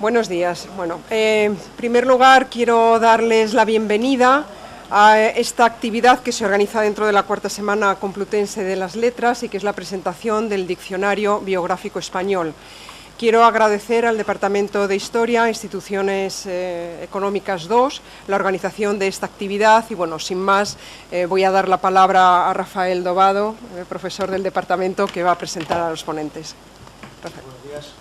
Buenos días. Bueno, en primer lugar quiero darles la bienvenida a esta actividad que se organiza dentro de la cuarta semana Complutense de las Letras y que es la presentación del Diccionario Biográfico Español. Quiero agradecer al Departamento de Historia, Instituciones Económicas II, la organización de esta actividad y, bueno, sin más, voy a dar la palabra a Rafael Dobado, profesor del Departamento, que va a presentar a los ponentes. Rafael. Buenos días.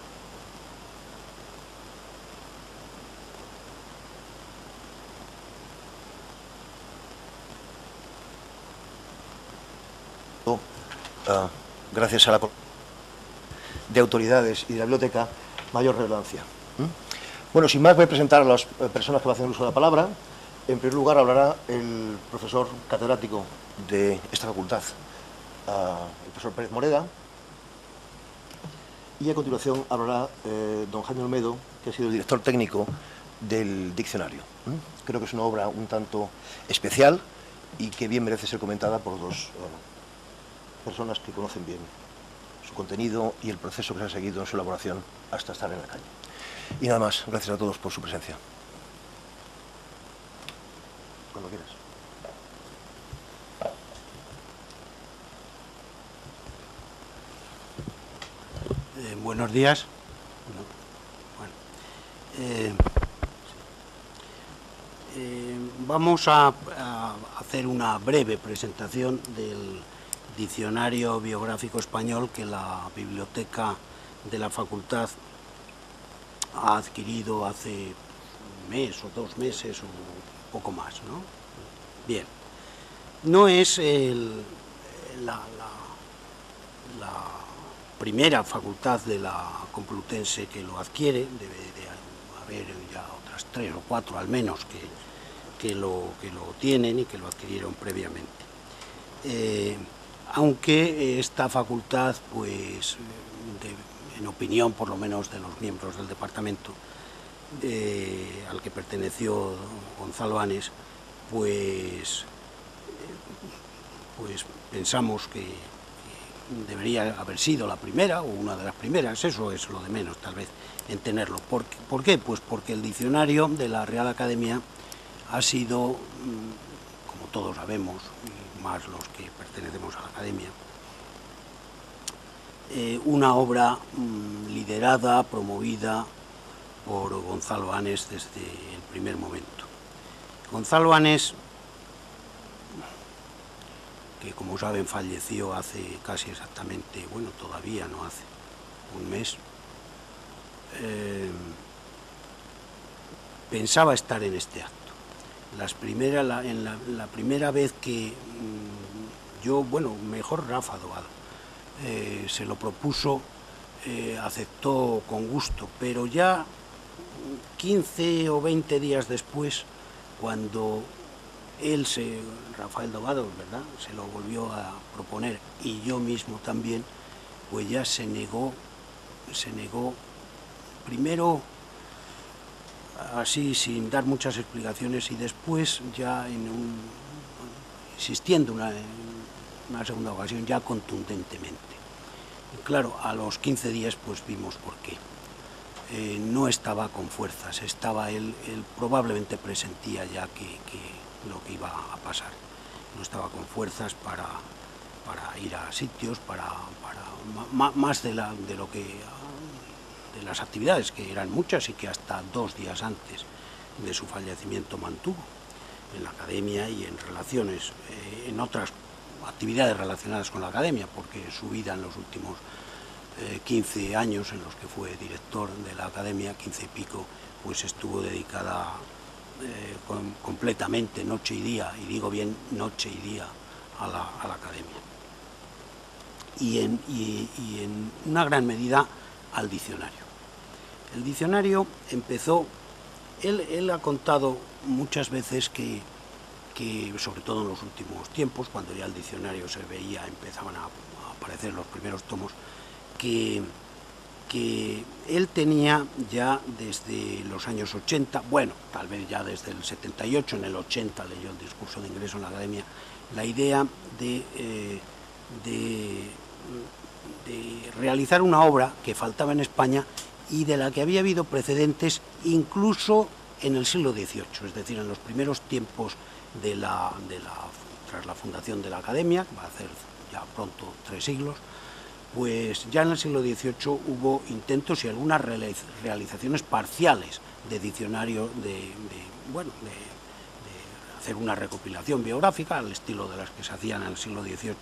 Gracias a la de autoridades y de la biblioteca, mayor relevancia. Bueno, sin más voy a presentar a las personas que van a hacer uso de la palabra. En primer lugar hablará el profesor catedrático de esta facultad, el profesor Pérez Moreda, y a continuación hablará don Jaime Olmedo, que ha sido el director técnico del diccionario. Creo que es una obra un tanto especial y que bien merece ser comentada por dos personas que conocen bien su contenido y el proceso que se ha seguido en su elaboración hasta estar en la calle. Y nada más, gracias a todos por su presencia. Cuando quieras. Buenos días. Vamos a hacer una breve presentación del Diccionario Biográfico Español que la biblioteca de la facultad ha adquirido hace un mes o 2 meses o un poco más, ¿no? Bien, no es la primera facultad de la Complutense que lo adquiere, debe de haber ya otras 3 o 4 al menos que lo tienen y que lo adquirieron previamente. Aunque esta facultad, pues, en opinión por lo menos de los miembros del departamento al que perteneció Gonzalo Anes, pues pensamos que debería haber sido la primera o una de las primeras. Eso es lo de menos, tal vez, en tenerlo. ¿Por qué? Pues porque el diccionario de la Real Academia ha sido, como todos sabemos, y más los que pertenecemos a la Academia, una obra liderada, promovida por Gonzalo Anes desde el primer momento. Gonzalo Anes, que como saben falleció hace casi exactamente, bueno, todavía no hace un mes, pensaba estar en este acto. La primera vez que yo, bueno, mejor Rafa Dobado, se lo propuso, aceptó con gusto, pero ya 15 o 20 días después, cuando Rafael Dobado, ¿verdad?, se lo volvió a proponer y yo mismo también, pues ya se negó primero así sin dar muchas explicaciones y después ya insistiendo en una segunda ocasión ya contundentemente. Y claro, a los 15 días pues vimos por qué. No estaba con fuerzas, él probablemente presentía ya que lo que iba a pasar. No estaba con fuerzas para ir a sitios, más de las actividades, que eran muchas y que hasta 2 días antes de su fallecimiento mantuvo en la Academia y en relaciones, en otras actividades relacionadas con la Academia, porque su vida en los últimos 15 años en los que fue director de la Academia, 15 y pico, pues estuvo dedicada completamente, noche y día, y digo bien noche y día, a la Academia. Y en una gran medida al diccionario. El diccionario empezó, él ha contado muchas veces que sobre todo en los últimos tiempos, cuando ya el diccionario se veía, empezaban a aparecer los primeros tomos, que él tenía ya desde los años 80, bueno, tal vez ya desde el 78, en el 80 leyó el discurso de ingreso en la Academia, la idea de realizar una obra que faltaba en España y de la que había habido precedentes incluso en el siglo XVIII, es decir, en los primeros tiempos tras la fundación de la Academia, que va a hacer ya pronto 3 siglos, pues ya en el siglo XVIII hubo intentos y algunas realizaciones parciales de diccionario, de hacer una recopilación biográfica al estilo de las que se hacían en el siglo XVIII,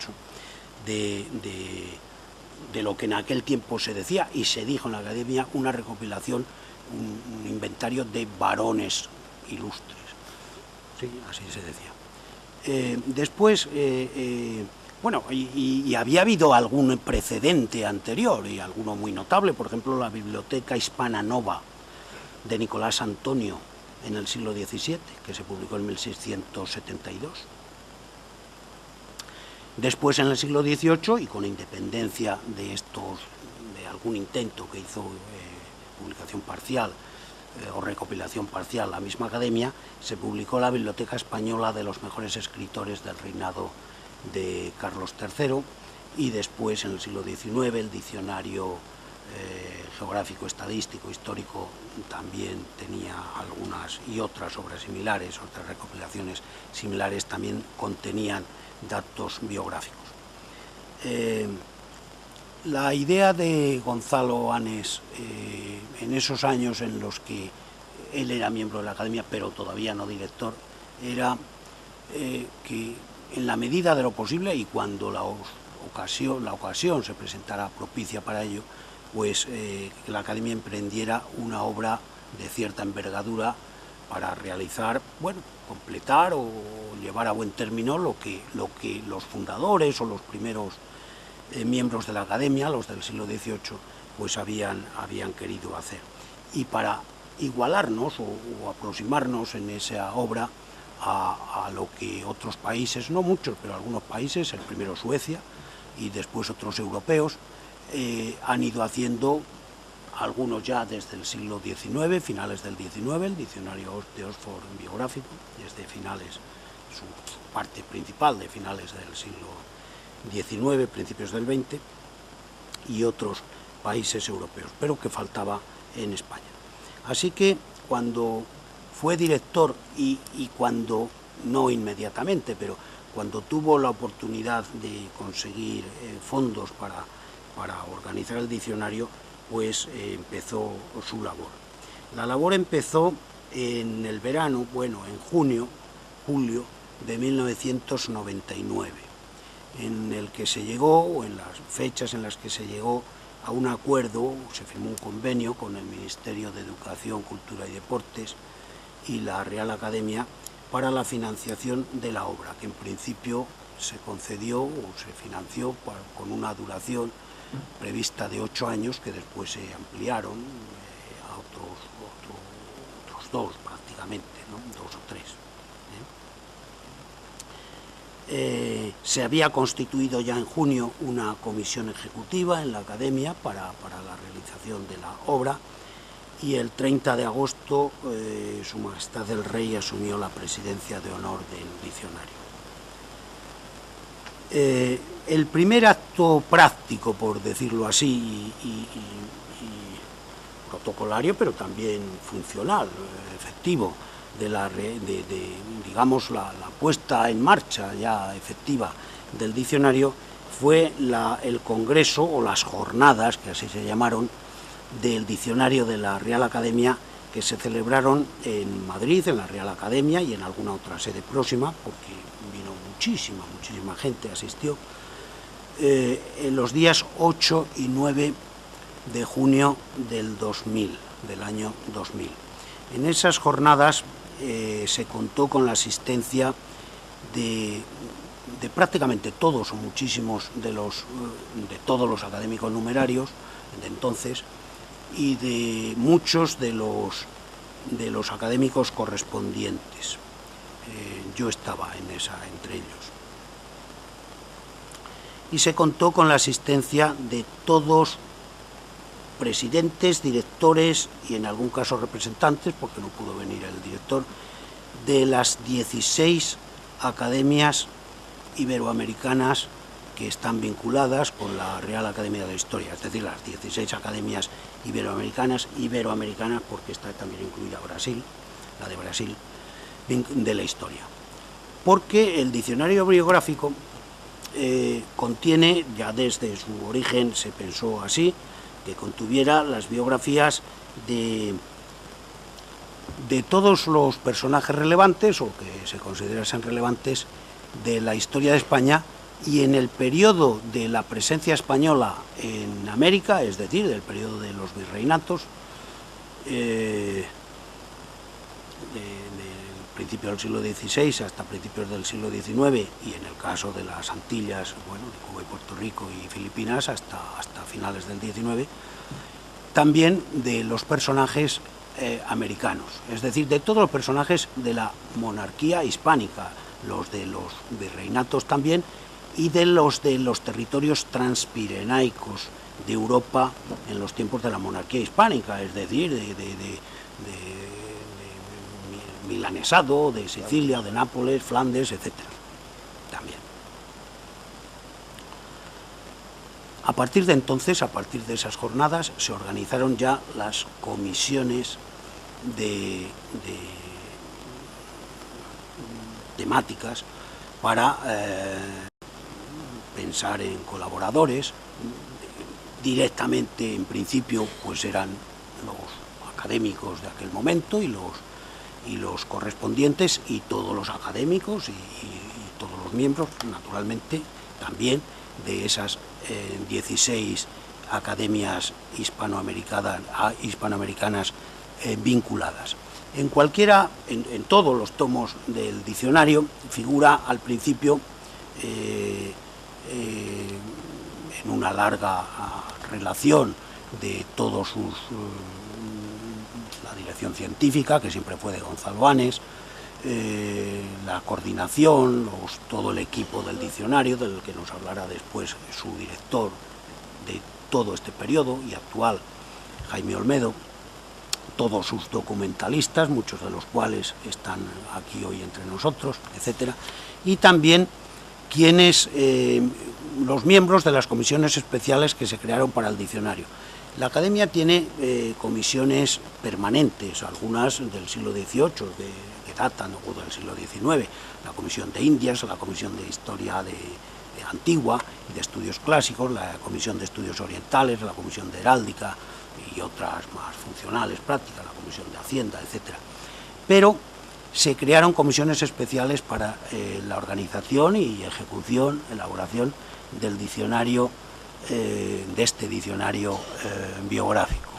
de lo que en aquel tiempo se decía y se dijo en la Academia, una recopilación, un inventario de varones ilustres. Sí, así se decía. Después, y había habido algún precedente anterior y alguno muy notable, por ejemplo, la Biblioteca Hispana Nova de Nicolás Antonio en el siglo XVII, que se publicó en 1672. Después, en el siglo XVIII, y con independencia de algún intento que hizo publicación parcial o recopilación parcial la misma Academia, se publicó la Biblioteca Española de los mejores escritores del reinado de Carlos III, y después, en el siglo XIX, el diccionario geográfico, estadístico, histórico también tenía algunas, y otras obras similares, otras recopilaciones similares también contenían datos biográficos. La idea de Gonzalo Anes, en esos años en los que él era miembro de la Academia, pero todavía no director, era que en la medida de lo posible y cuando la ocasión se presentara propicia para ello, pues que la Academia emprendiera una obra de cierta envergadura para realizar, completar o llevar a buen término lo que los fundadores o los primeros miembros de la Academia, los del siglo XVIII, pues habían querido hacer. Y para igualarnos o aproximarnos en esa obra a lo que otros países, no muchos, pero algunos países, el primero Suecia y después otros europeos, han ido haciendo, algunos ya desde el siglo XIX, finales del XIX, el diccionario de Oxford biográfico, desde finales, su parte principal de finales del siglo XIX, principios del XX, y otros países europeos, pero que faltaba en España. Así que cuando fue director y cuando, no inmediatamente, pero cuando tuvo la oportunidad de conseguir fondos para organizar el diccionario, pues empezó su labor. La labor empezó en el verano, en julio de 1999, en el que se llegó, o en las fechas en las que se llegó a un acuerdo, se firmó un convenio con el Ministerio de Educación, Cultura y Deportes y la Real Academia para la financiación de la obra, que en principio se concedió o se financió con una duración prevista de 8 años, que después se ampliaron a otros 2 prácticamente, ¿no? 2 o 3. Se había constituido ya en junio una comisión ejecutiva en la Academia para la realización de la obra, y el 30 de agosto Su Majestad el Rey asumió la presidencia de honor del diccionario. El primer acto práctico, por decirlo así, y protocolario, pero también funcional, efectivo, digamos, la puesta en marcha ya efectiva del diccionario, fue el congreso o las jornadas, que así se llamaron, del diccionario de la Real Academia, que se celebraron en Madrid, en la Real Academia, y en alguna otra sede próxima, porque vino muchísima gente, asistió, en los días 8 y 9 de junio del año 2000. En esas jornadas se contó con la asistencia de prácticamente todos o muchísimos de todos los académicos numerarios de entonces, y de muchos de los académicos correspondientes. Yo estaba entre ellos. Y se contó con la asistencia de todos, presidentes, directores y en algún caso representantes, porque no pudo venir el director, de las 16 academias iberoamericanas que están vinculadas con la Real Academia de la Historia, es decir, las 16 academias iberoamericanas porque está también incluida Brasil, la de Brasil, de la historia. Porque el diccionario biográfico contiene, ya desde su origen se pensó así, que contuviera las biografías de todos los personajes relevantes o que se considerasen relevantes de la historia de España y en el periodo de la presencia española en América, es decir, del periodo de los virreinatos, del principio del siglo XVI hasta principios del siglo XIX y en el caso de las Antillas, bueno, de Cuba y Puerto Rico y Filipinas hasta finales del XIX, también de los personajes americanos, es decir, de todos los personajes de la monarquía hispánica, los de los virreinatos también, y de los territorios transpirenaicos de Europa en los tiempos de la monarquía hispánica, es decir, de milanesado, de Sicilia, de Nápoles, Flandes, etc. También. A partir de entonces, a partir de esas jornadas, se organizaron ya las comisiones temáticas para pensar en colaboradores. Directamente, en principio, pues eran los académicos de aquel momento y los correspondientes y todos los académicos y todos los miembros, naturalmente, también de esas 16 academias hispanoamericanas vinculadas. En todos los tomos del diccionario figura al principio en una larga relación de todos la dirección científica, que siempre fue de Gonzalo Anes, la coordinación, todo el equipo del diccionario, del que nos hablará después su director de todo este periodo y actual, Jaime Olmedo, todos sus documentalistas, muchos de los cuales están aquí hoy entre nosotros, etcétera, y también los miembros de las comisiones especiales que se crearon para el diccionario. La Academia tiene comisiones permanentes, algunas del siglo XVIII, que datan o del siglo XIX, la Comisión de Indias, la Comisión de Historia de Antigua y de Estudios Clásicos, la Comisión de Estudios Orientales, la Comisión de Heráldica y otras más funcionales, prácticas, la Comisión de Hacienda, etc. Pero se crearon comisiones especiales para la organización y ejecución, elaboración del diccionario, de este diccionario biográfico.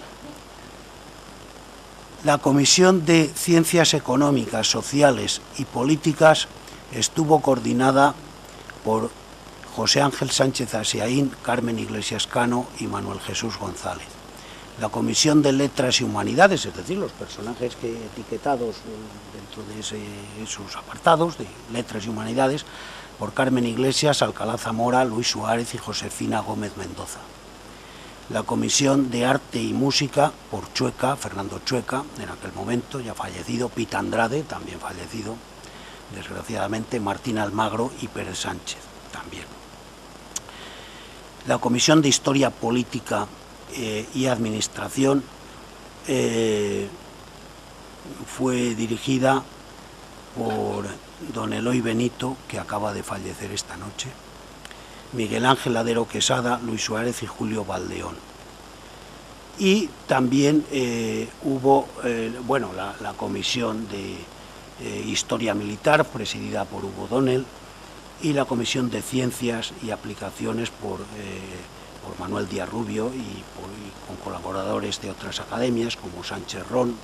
La Comisión de Ciencias Económicas, Sociales y Políticas estuvo coordinada por José Ángel Sánchez Asiaín, Carmen Iglesias Cano y Manuel Jesús González. La Comisión de Letras y Humanidades, es decir, los personajes etiquetados dentro de esos apartados de Letras y Humanidades, por Carmen Iglesias, Alcalá Zamora, Luis Suárez y Josefina Gómez Mendoza. La Comisión de Arte y Música, por Chueca, Fernando Chueca, en aquel momento ya fallecido, Pita Andrade, también fallecido, desgraciadamente, Martín Almagro y Pérez Sánchez, también. La Comisión de Historia Política y Administración fue dirigida por don Eloy Benito, que acaba de fallecer esta noche, Miguel Ángel Ladero Quesada, Luis Suárez y Julio Valdeón. Y también hubo la Comisión de Historia Militar, presidida por Hugo Donnell, y la Comisión de Ciencias y Aplicaciones por Manuel Díaz Rubio y con colaboradores de otras academias como Sánchez Ron,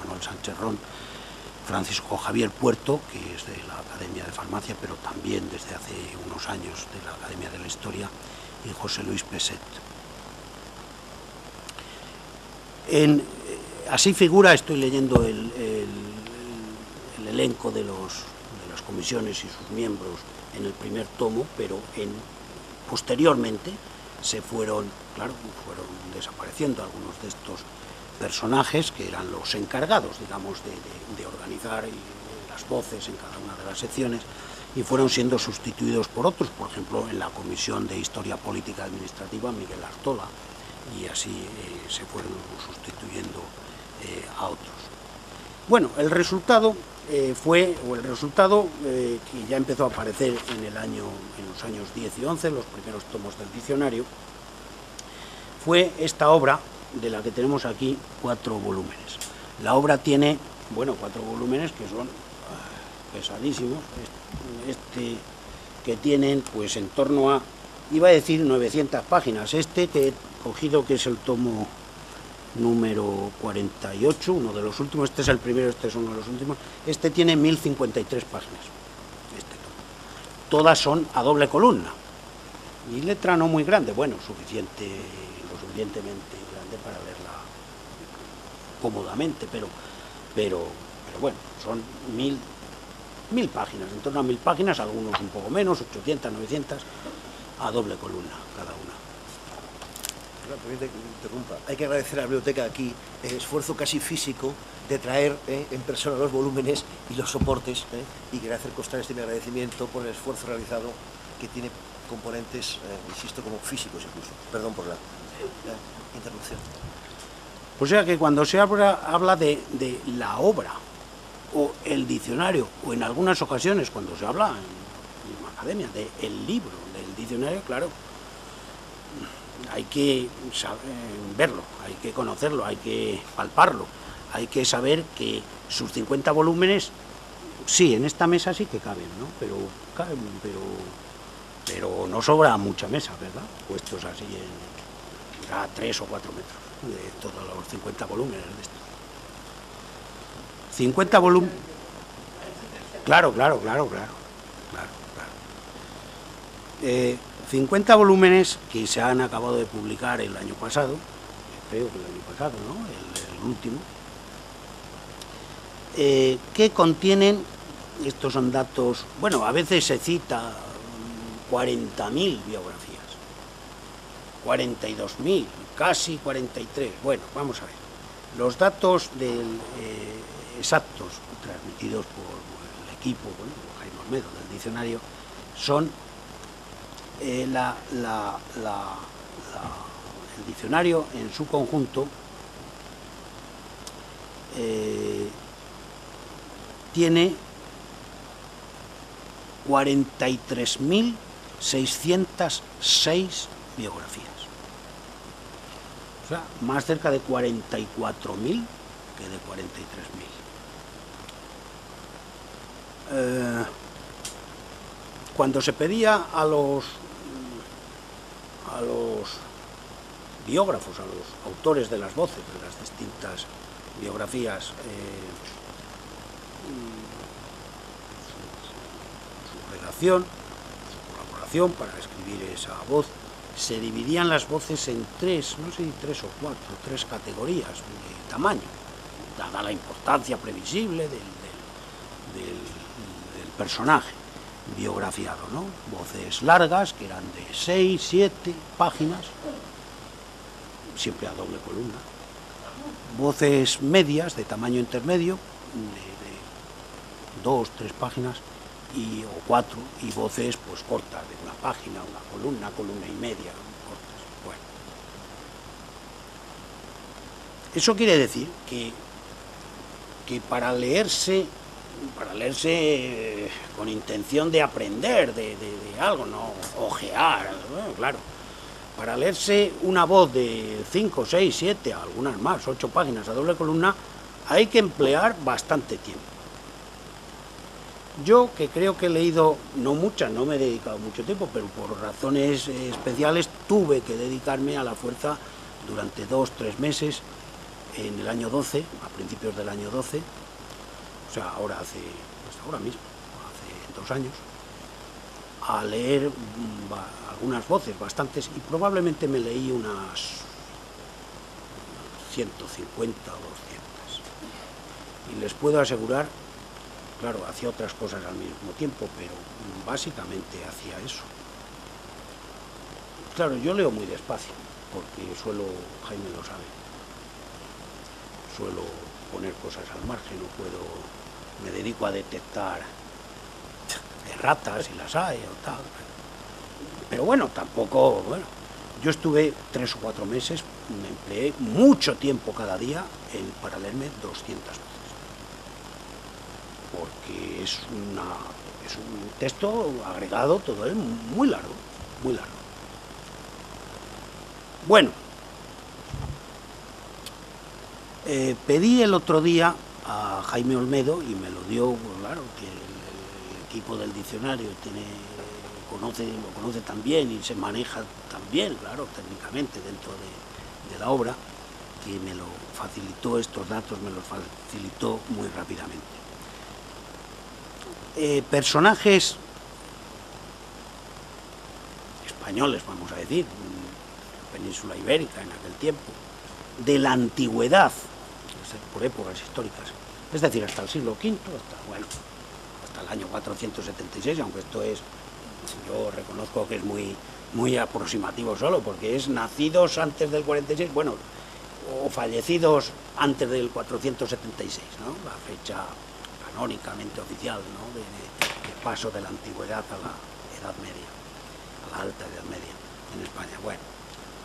Manuel Sánchez Ron, Francisco Javier Puerto, que es de la Academia de Farmacia, pero también desde hace unos años de la Academia de la Historia, y José Luis Peset. Así figura, estoy leyendo el elenco de las comisiones y sus miembros en el primer tomo, pero posteriormente fueron desapareciendo algunos de estos personajes que eran los encargados, digamos, de organizar las voces en cada una de las secciones, y fueron siendo sustituidos por otros, por ejemplo, en la Comisión de Historia Política Administrativa, Miguel Artola, y así se fueron sustituyendo a otros. Bueno, el resultado que ya empezó a aparecer en los años 10 y 11, los primeros tomos del diccionario, fue esta obra, de la que tenemos aquí 4 volúmenes. La obra tiene, bueno, 4 volúmenes que son pesadísimos, que tienen pues en torno a, iba a decir 900 páginas, que he cogido, que es el tomo número 48, uno de los últimos, este es el primero, este es uno de los últimos, tiene 1053 páginas, todas son a doble columna, y letra no muy grande, bueno, lo suficientemente grande para leerla cómodamente, pero bueno, son 1000 páginas, en torno a 1000 páginas, algunos un poco menos, 800, 900, a doble columna cada una. Permite que me interrumpa. Hay que agradecer a la biblioteca aquí el esfuerzo casi físico de traer en persona los volúmenes y los soportes, y quería hacer constar este mi agradecimiento por el esfuerzo realizado, que tiene componentes, insisto, como físicos incluso. Perdón por la interrupción. O sea que cuando se habla de la obra o el diccionario, o en algunas ocasiones cuando se habla en la academia del libro, del diccionario, claro, hay que saber verlo, hay que conocerlo, hay que palparlo, hay que saber que sus 50 volúmenes, sí, en esta mesa sí que caben, ¿no? Pero no sobra mucha mesa, ¿verdad? Puestos así a 3 o 4 metros de todos los 50 volúmenes de esto. 50 volúmenes. Claro. 50 volúmenes que se han acabado de publicar el año pasado, creo que el año pasado, ¿no? El último, que contienen, estos son datos, bueno, a veces se cita 40.000 biografías, 42.000, casi 43. Bueno, vamos a ver. Los datos exactos transmitidos por el equipo, bueno, Jaime Olmedo del diccionario, son el diccionario en su conjunto tiene 43.606 biografías. O sea, más cerca de 44.000 que de 43.000. Cuando se pedía a los biógrafos, a los autores de las voces de las distintas biografías, su redacción, su colaboración para escribir esa voz, se dividían las voces en 3, no sé si 3 o 4, 3 categorías de tamaño, dada la importancia previsible del personaje biografiado, ¿no? Voces largas, que eran de 6, 7 páginas, siempre a doble columna. Voces medias, de tamaño intermedio, de 2, 3 páginas, o 4, y voces pues cortas, de una página, una columna y media, cortas. Bueno. Eso quiere decir que para leerse con intención de aprender de algo, no ojear, bueno, claro. Para leerse una voz de 5, 6, 7, algunas más, 8 páginas a doble columna, hay que emplear bastante tiempo. Yo, que creo que he leído, no muchas, no me he dedicado mucho tiempo, pero por razones especiales tuve que dedicarme a la fuerza durante 2, 3 meses en el año 12, a principios del año 12, o sea, ahora mismo, hace 2 años, a leer algunas voces, bastantes, y probablemente me leí unas 150 o 200. Y les puedo asegurar, claro, hacía otras cosas al mismo tiempo, pero básicamente hacía eso. Claro, yo leo muy despacio, porque Jaime lo sabe, suelo poner cosas al margen, me dedico a detectar erratas, si las hay o tal. Pero bueno, tampoco, bueno. Yo estuve 3 o 4 meses, me empleé mucho tiempo cada día para leerme 200 veces. Porque es un texto agregado, todo es muy largo, muy largo. Bueno, pedí el otro día a Jaime Olmedo y me lo dio, pues claro, que el equipo del diccionario lo conoce también y se maneja también, claro, técnicamente dentro de la obra, que me lo facilitó, estos datos me los facilitó muy rápidamente. Personajes españoles, vamos a decir, península ibérica en aquel tiempo, de la antigüedad, por épocas históricas, es decir, hasta el siglo V, hasta el año 476, aunque esto es, yo reconozco que es muy aproximativo solo, porque es nacidos antes del 46, bueno, o fallecidos antes del 476, ¿no? La fecha canónicamente oficial, ¿no? de paso de la antigüedad a la Edad Media, a la alta Edad Media en España. Bueno,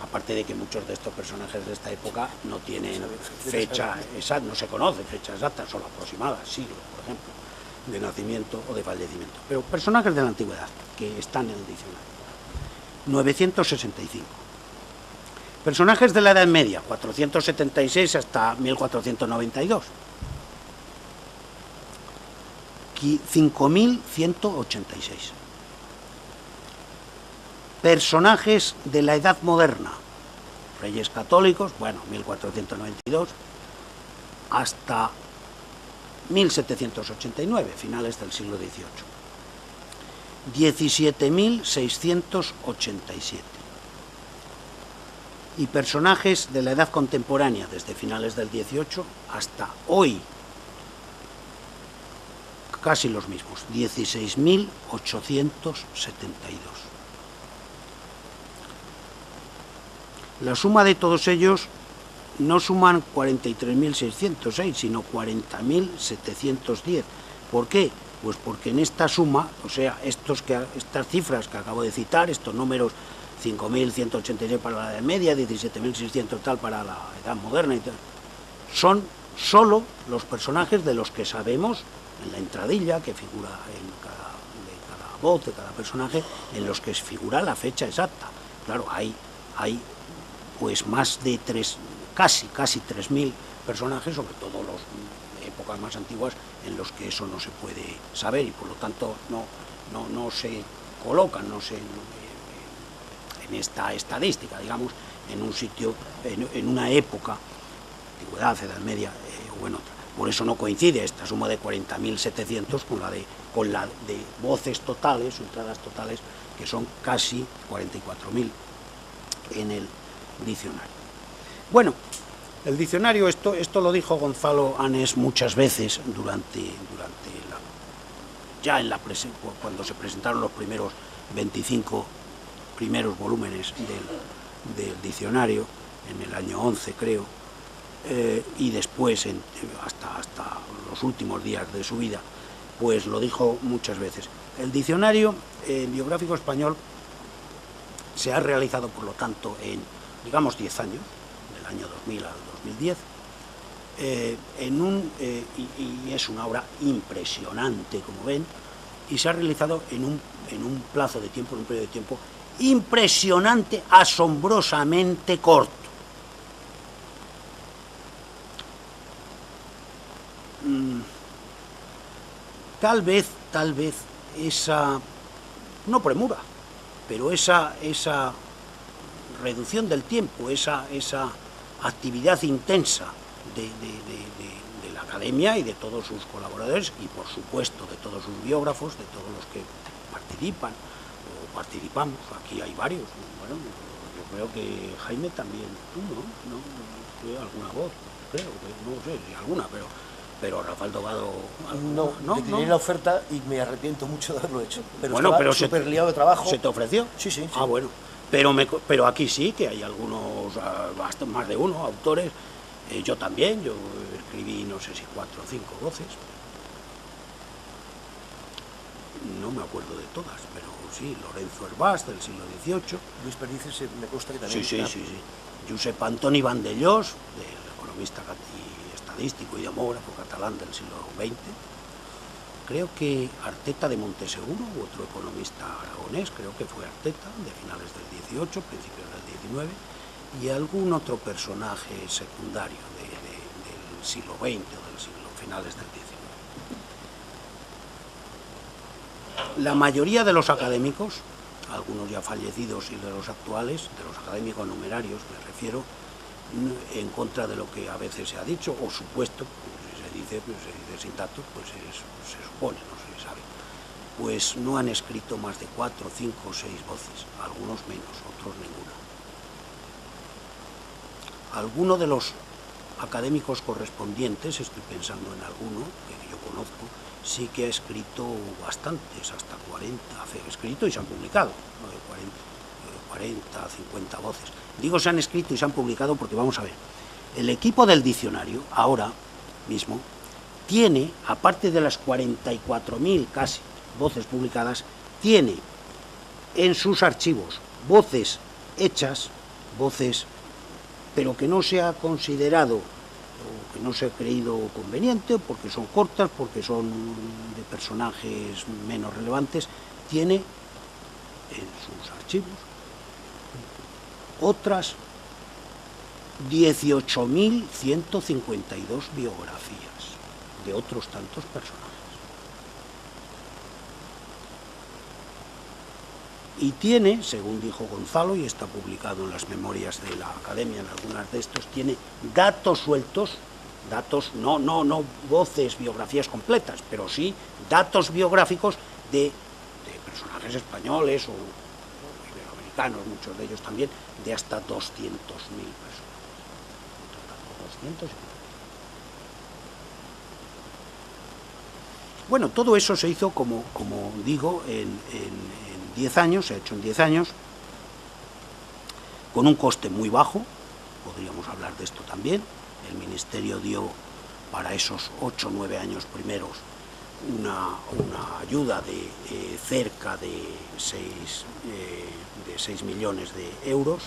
aparte de que muchos de estos personajes de esta época no tienen fecha exacta, no se conoce fecha exacta, solo aproximada, siglos, por ejemplo, de nacimiento o de fallecimiento. Pero personajes de la antigüedad que están en el diccionario. 965. Personajes de la Edad Media, 476 hasta 1492. 5186. Personajes de la Edad Moderna, reyes católicos, bueno, 1492 hasta 1789, finales del siglo XVIII. 17.687. Y personajes de la Edad Contemporánea, desde finales del XVIII hasta hoy, casi los mismos, 16.872. La suma de todos ellos no suman 43.606, sino 40.710. ¿Por qué? Pues porque en esta suma, o sea, estas cifras que acabo de citar, estos números 5.186 para la Edad Media, 17.600 tal para la Edad Moderna y tal, son solo los personajes de los que sabemos en la entradilla que figura de cada voz, de cada personaje, en los que figura la fecha exacta. Claro, hay pues más de casi 3.000 personajes, sobre todo las épocas más antiguas, en los que eso no se puede saber y por lo tanto no se colocan, en esta estadística, digamos, en un sitio, en una época, antigüedad, Edad Media o en otra. Por eso no coincide esta suma de 40.700 con la de voces totales, entradas totales, que son casi 44.000 en el diccionario. Bueno, el diccionario, esto lo dijo Gonzalo Anes muchas veces cuando se presentaron los primeros 25 primeros volúmenes del diccionario, en el año 11 creo, y después hasta los últimos días de su vida, pues lo dijo muchas veces. El diccionario biográfico español se ha realizado, por lo tanto, en, digamos, 10 años, del año 2000 al 2010, y es una obra impresionante, como ven, y se ha realizado en un plazo de tiempo, en un periodo de tiempo impresionante, asombrosamente corto. Tal vez esa, no premura, pero esa reducción del tiempo, esa actividad intensa de la academia y de todos sus colaboradores y por supuesto de todos sus biógrafos, de todos los que participan o participamos, aquí hay varios, bueno, yo creo que Jaime también, tú, ¿no? Fue alguna voz, creo, no sé si alguna, pero Rafael Tobado... No, decliné la oferta y me arrepiento mucho de haberlo hecho. Pero bueno, estaba pero súper liado de trabajo. ¿Se te ofreció? Sí. Ah, bueno. Pero aquí sí, que hay algunos, más de uno, autores. Yo también, yo escribí no sé si 4 o 5 voces. No me acuerdo de todas, pero sí, Lorenzo Herbás, del siglo XVIII. Luis Perdices me consta que también... Sí. Josep Antoni Vandellós, del economista y estadístico y demógrafo catalán del siglo XX. Creo que Arteta de Monteseguro, otro economista aragonés, creo que fue Arteta, de finales del XVIII, principios del XIX, y algún otro personaje secundario del siglo XX o del siglo finales del XIX. La mayoría de los académicos, algunos ya fallecidos y de los actuales, de los académicos numerarios me refiero, en contra de lo que a veces se ha dicho, o supuesto, se dice sin datos, pues se supone, no se sabe, pues no han escrito más de 4, 5 o 6 voces, algunos menos, otros ninguna. Alguno de los académicos correspondientes, estoy pensando en alguno que yo conozco, sí que ha escrito bastantes, hasta 40, escrito y se han publicado, ¿no? De 40, 50 voces. Digo se han escrito y se han publicado porque vamos a ver, el equipo del diccionario, ahora mismo, tiene, aparte de las 44.000 casi voces publicadas, tiene en sus archivos voces hechas, voces, pero que no se ha considerado o que no se ha creído conveniente, porque son cortas, porque son de personajes menos relevantes, tiene en sus archivos otras 18.152 biografías de otros tantos personajes. Y tiene, según dijo Gonzalo, y está publicado en las memorias de la Academia, en algunas de estos, tiene datos sueltos, datos, no voces, biografías completas, pero sí datos biográficos de personajes españoles o iberoamericanos, muchos de ellos también, de hasta 200.000 personas. 200. Bueno, todo eso se hizo, como digo, en 10 años, se ha hecho en 10 años, con un coste muy bajo, podríamos hablar de esto también. El Ministerio dio para esos 8 o 9 años primeros una ayuda de cerca de 6 millones de euros,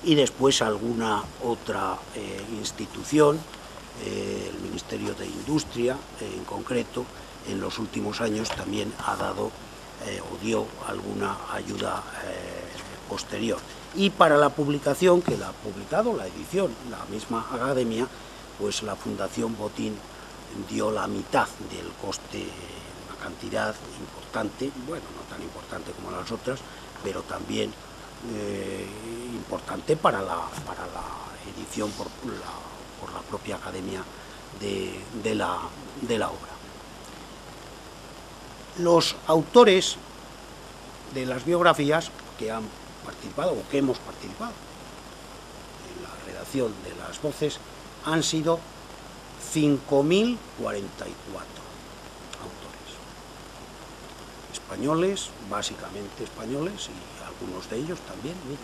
y después alguna otra institución, el Ministerio de Industria en concreto, en los últimos años también ha dado o dio alguna ayuda posterior. Y para la publicación, que la ha publicado, la edición, la misma Academia, pues la Fundación Botín dio la mitad del coste, una cantidad importante, bueno, no tan importante como las otras, pero también importante para la edición por la propia Academia de la obra. Los autores de las biografías que han participado o que hemos participado en la redacción de las voces han sido 5.044 autores. Españoles, básicamente españoles, y algunos de ellos también, mire,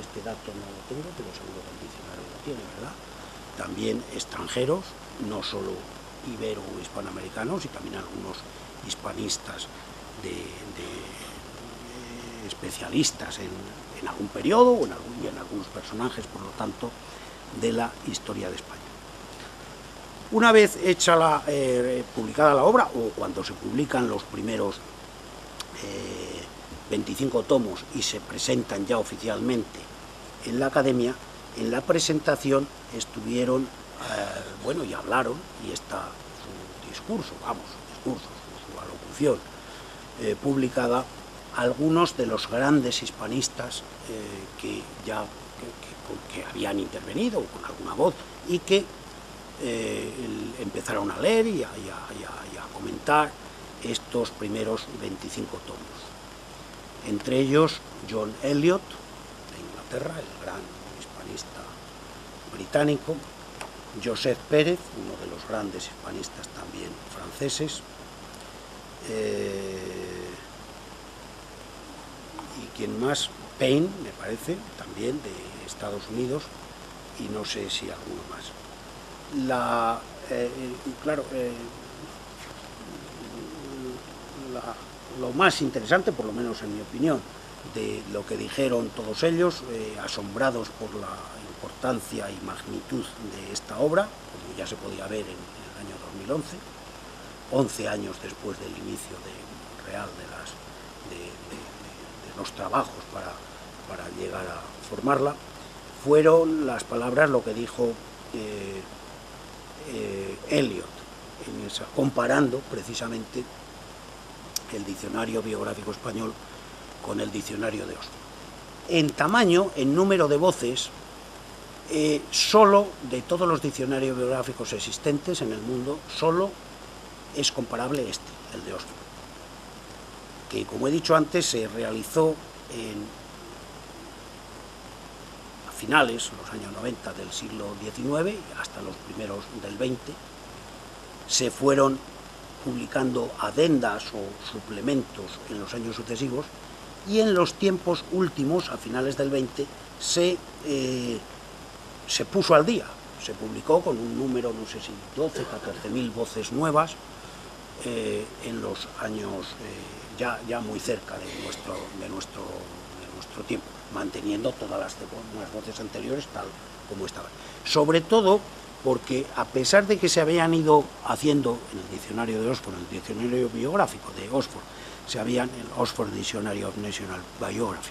este dato no lo tengo, pero seguro que el diccionario lo tiene, ¿verdad? También extranjeros, no solo ibero o hispanoamericanos, y también algunos hispanistas especialistas en algún periodo o en algunos personajes, por lo tanto, de la historia de España. Una vez hecha publicada la obra, o cuando se publican los primeros 25 tomos y se presentan ya oficialmente en la Academia, en la presentación estuvieron, bueno, y hablaron, y está su discurso, su alocución publicada, algunos de los grandes hispanistas que habían intervenido con alguna voz y que empezaron a leer y a comentar estos primeros 25 tomos. Entre ellos John Eliot, de Inglaterra, el gran hispanista británico, Joseph Pérez, uno de los grandes hispanistas también franceses, y quien más, Payne, me parece, también de Estados Unidos, y no sé si alguno más. lo más interesante, por lo menos en mi opinión, de lo que dijeron todos ellos, asombrados por la importancia y magnitud de esta obra, como ya se podía ver en el año 2011, 11 años después del inicio real de los trabajos para llegar a formarla. Fueron las palabras, lo que dijo Eliot, comparando precisamente el diccionario biográfico español con el diccionario de Oxford. En tamaño, en número de voces, solo de todos los diccionarios biográficos existentes en el mundo, solo es comparable el de Oxford, que, como he dicho antes, se realizó a finales, los años 90 del siglo XIX, hasta los primeros del XX. Se fueron publicando adendas o suplementos en los años sucesivos, y en los tiempos últimos, a finales del 20, se puso al día. Se publicó con un número, no sé si 12, 14.000 voces nuevas, en los años ya muy cerca de nuestro tiempo, manteniendo todas las voces anteriores tal como estaban. Sobre todo porque, a pesar de que se habían ido haciendo en el diccionario de Oxford, el diccionario biográfico de Oxford, el Oxford Dictionary of National Biography,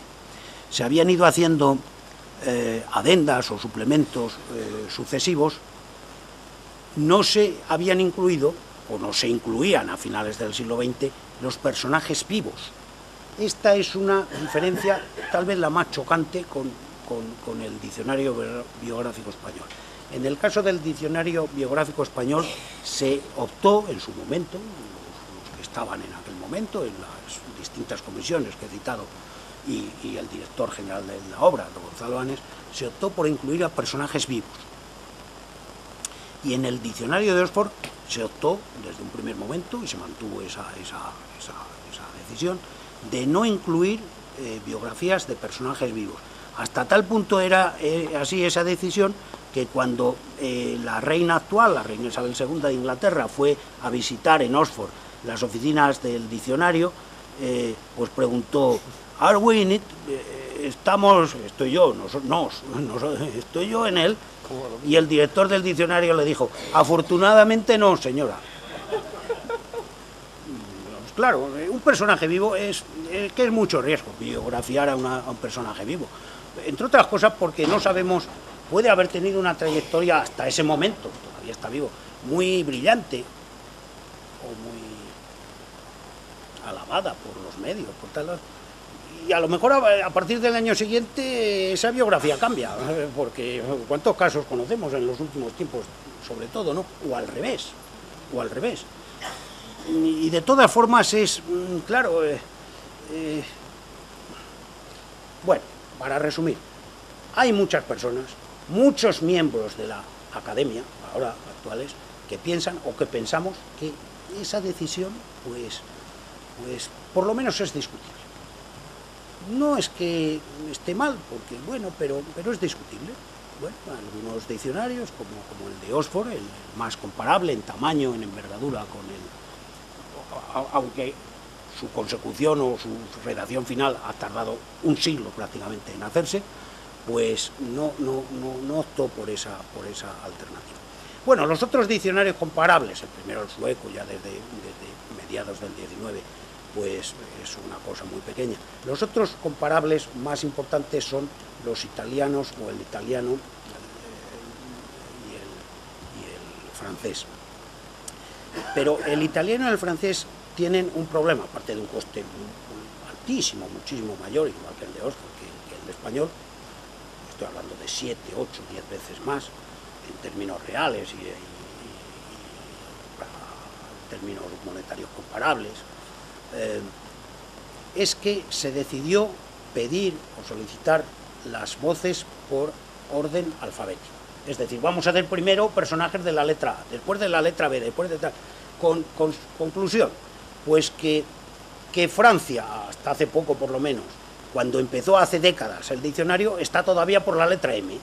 se habían ido haciendo adendas o suplementos sucesivos, no se habían incluido, o no se incluían a finales del siglo XX, los personajes vivos. Esta es una diferencia tal vez la más chocante con el diccionario biográfico español. En el caso del diccionario biográfico español se optó en su momento, los que estaban en aquel momento, en las distintas comisiones que he citado, y el director general de la obra, don Gonzalo Anes, se optó por incluir a personajes vivos. Y en el diccionario de Oxford se optó desde un primer momento, y se mantuvo esa decisión, de no incluir biografías de personajes vivos. Hasta tal punto era así esa decisión, que cuando la reina actual, la reina Isabel II de Inglaterra, fue a visitar en Oxford las oficinas del diccionario, pues preguntó: ¿Are we in it? Estoy yo en él. Y el director del diccionario le dijo: afortunadamente no, señora. Pues claro, un personaje vivo es mucho riesgo biografiar a un personaje vivo, entre otras cosas porque no sabemos, puede haber tenido una trayectoria hasta ese momento, todavía está vivo, muy brillante o muy alabada por los medios, por tal, y a lo mejor a partir del año siguiente esa biografía cambia, porque cuántos casos conocemos en los últimos tiempos, sobre todo, ¿no? O al revés. Y de todas formas es, claro, bueno, para resumir, hay muchas personas, muchos miembros de la academia, ahora actuales, que piensan o que pensamos que esa decisión, pues por lo menos es discutible. No es que esté mal, porque bueno, pero es discutible. Bueno, algunos diccionarios, como el de Oxford, el más comparable en tamaño, en envergadura con aunque su consecución o su redacción final ha tardado un siglo prácticamente en hacerse, pues no optó por esa alternativa. Bueno, los otros diccionarios comparables, el primero el sueco, ya desde mediados del 19, pues es una cosa muy pequeña. Los otros comparables más importantes son los italianos, o el italiano y el francés. Pero el italiano y el francés tienen un problema, aparte de un coste altísimo, muchísimo mayor, igual que el de Oxford, que el de español. Estoy hablando de 7, 8, 10 veces más en términos reales y en términos monetarios comparables. Es que se decidió pedir o solicitar las voces por orden alfabético. Es decir, vamos a hacer primero personajes de la letra A, después de la letra B, después de tal. Conclusión, pues que Francia, hasta hace poco por lo menos, cuando empezó hace décadas el diccionario, está todavía por la letra M.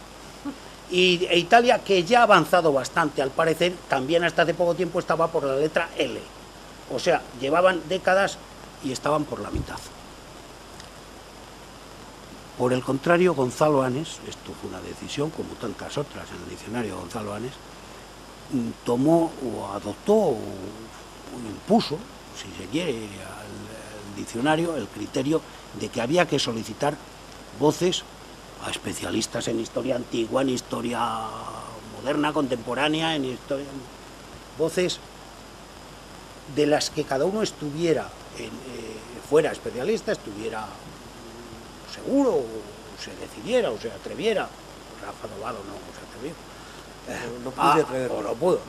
E Italia, que ya ha avanzado bastante al parecer, también hasta hace poco tiempo estaba por la letra L. O sea, llevaban décadas y estaban por la mitad. Por el contrario, Gonzalo Anes, esto fue una decisión, como tantas otras en el diccionario de Gonzalo Anes, tomó o adoptó o impuso, si se quiere, al diccionario el criterio de que había que solicitar voces a especialistas en historia antigua, en historia moderna, contemporánea, en historia, voces de las que cada uno estuviera, fuera especialista, estuviera seguro, o se decidiera, o se atreviera. Rafa Dobado no se atrevió. No pude atreverme. O no pudo,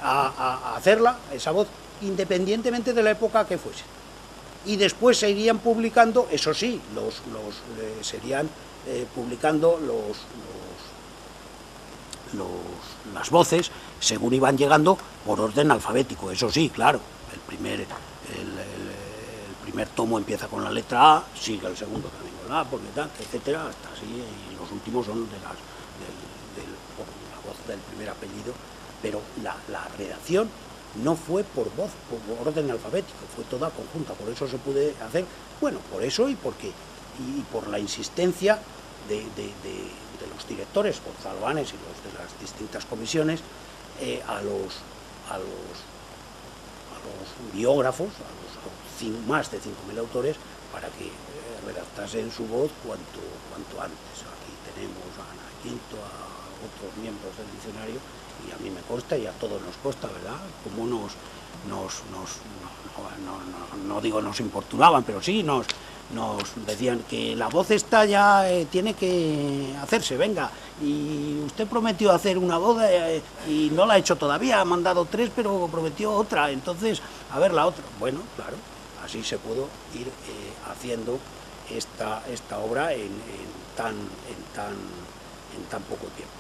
a hacerla, esa voz, independientemente de la época que fuese. Y después se irían publicando, eso sí, serían publicando las voces según iban llegando por orden alfabético, eso sí, claro. El primer tomo empieza con la letra A, sigue el segundo también con la A, porque tal, etcétera, hasta así, y los últimos son por la voz del primer apellido, pero la redacción no fue por voz, por orden alfabético, fue toda conjunta, por eso se puede hacer, bueno, por eso y por la insistencia de los directores, Gonzalo Anes y los de las distintas comisiones, a los biógrafos, a los más de 5.000 autores, para que redactasen su voz cuanto antes. Aquí tenemos a Ana Quinto, a otros miembros del diccionario, y a mí me consta y a todos nos consta, ¿verdad?, cómo no digo nos importunaban, pero sí nos decían que la voz esta ya tiene que hacerse, venga, y usted prometió hacer una voz y no la ha hecho todavía, ha mandado 3, pero prometió otra, entonces, a ver la otra. Bueno, claro, así se pudo ir haciendo esta obra en tan poco tiempo.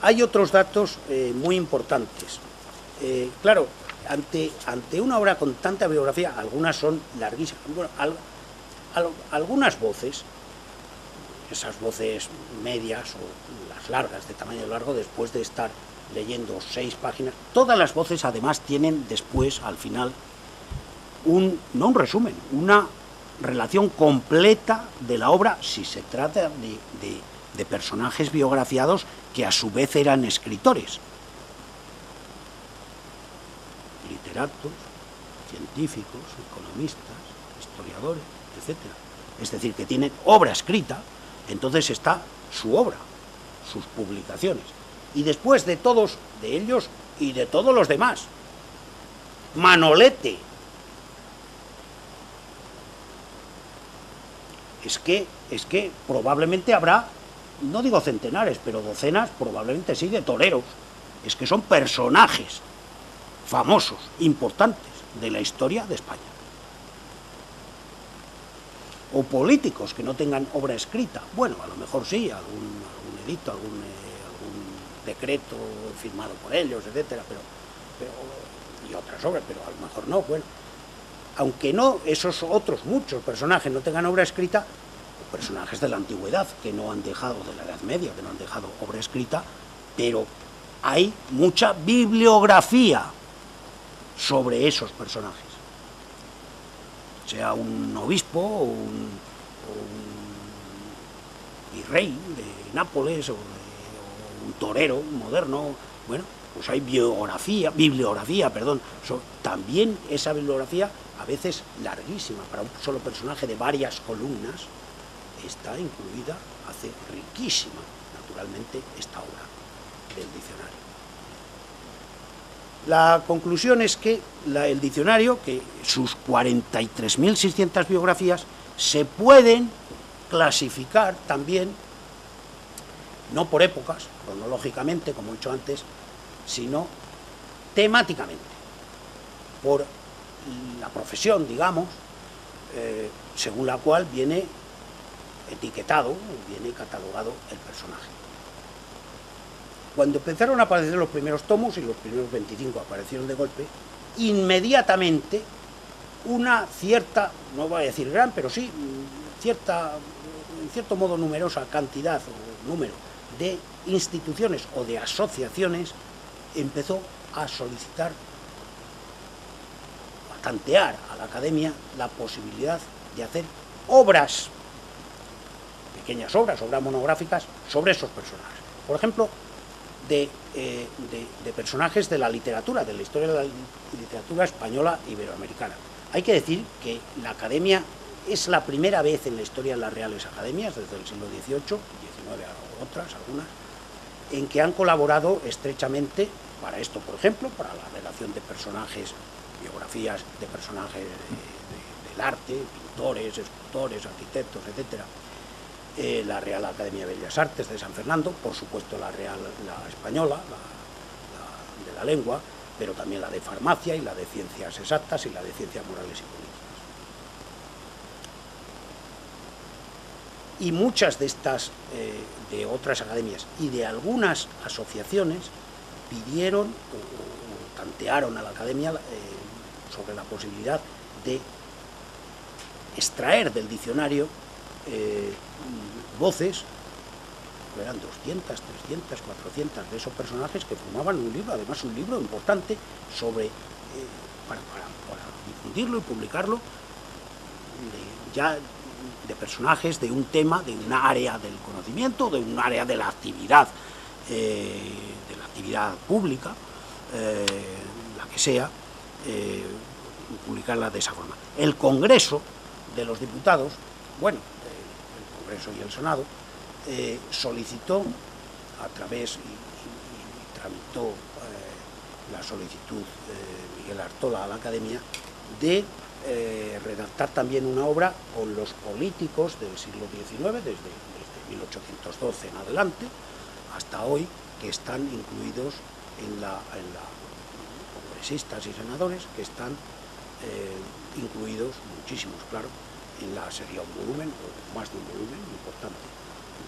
Hay otros datos muy importantes. Claro, ante una obra con tanta biografía, algunas son larguísimas. Bueno, algunas voces, esas voces medias o las largas, de tamaño largo, después de estar leyendo 6 páginas, todas las voces además tienen después, al final, no un resumen, una relación completa de la obra, si se trata de personajes biografiados que a su vez eran escritores, literatos, científicos, economistas, historiadores, etc. Es decir, que tienen obra escrita, entonces está su obra, sus publicaciones. Y después de todos de ellos y de todos los demás, Manolete. Es que probablemente habrá, no digo centenares, pero docenas, probablemente sí, de toreros. Es que son personajes famosos, importantes, de la historia de España. O políticos que no tengan obra escrita. Bueno, a lo mejor sí, algún edicto, algún decreto firmado por ellos, etcétera, pero y otras obras, pero a lo mejor no. Bueno, aunque no esos otros muchos personajes no tengan obra escrita, personajes de la antigüedad que no han dejado, de la Edad Media, que no han dejado obra escrita, pero hay mucha bibliografía sobre esos personajes, sea un obispo o un virrey de Nápoles o un torero moderno. Bueno, pues hay bibliografía, también esa bibliografía, a veces larguísima, para un solo personaje de varias columnas, está incluida, hace riquísima, naturalmente, esta obra del diccionario. La conclusión es que el diccionario, que sus 43.600 biografías, se pueden clasificar también, no por épocas, cronológicamente, como he dicho antes, sino temáticamente, por la profesión, digamos, según la cual viene etiquetado, viene catalogado el personaje. Cuando empezaron a aparecer los primeros tomos, y los primeros 25 aparecieron de golpe, inmediatamente una cierta, no voy a decir gran, pero sí, en cierto modo numerosa cantidad o número de instituciones o de asociaciones empezó a solicitar, tantear a la academia la posibilidad de hacer obras, pequeñas obras monográficas, sobre esos personajes. Por ejemplo, de personajes de la literatura, de la historia de la literatura española iberoamericana. Hay que decir que la academia es la primera vez en la historia de las Reales Academias, desde el siglo XVIII, XIX otras, algunas, en que han colaborado estrechamente para esto, por ejemplo, para la relación de personajes, biografías de personajes del arte, pintores, escultores, arquitectos, etcétera. La Real Academia de Bellas Artes de San Fernando, por supuesto la española, de la lengua, pero también la de farmacia y la de ciencias exactas y la de ciencias morales y políticas. Y muchas de estas, de otras academias y de algunas asociaciones pidieron o tantearon a la academia sobre la posibilidad de extraer del diccionario voces, eran 200, 300, 400 de esos personajes que formaban un libro, además un libro importante sobre, para difundirlo y publicarlo, ya de personajes de un tema, de un área del conocimiento, de un área de la actividad pública, la que sea, publicarla de esa forma. El Congreso de los Diputados, bueno, el Congreso y el Senado, solicitó a través y tramitó la solicitud Miguel Artola a la Academia de redactar también una obra con los políticos del siglo XIX, desde 1812 en adelante, hasta hoy, que están incluidos en la congresistas y senadores, que están incluidos, muchísimos, claro, sería un volumen, o más de un volumen importante,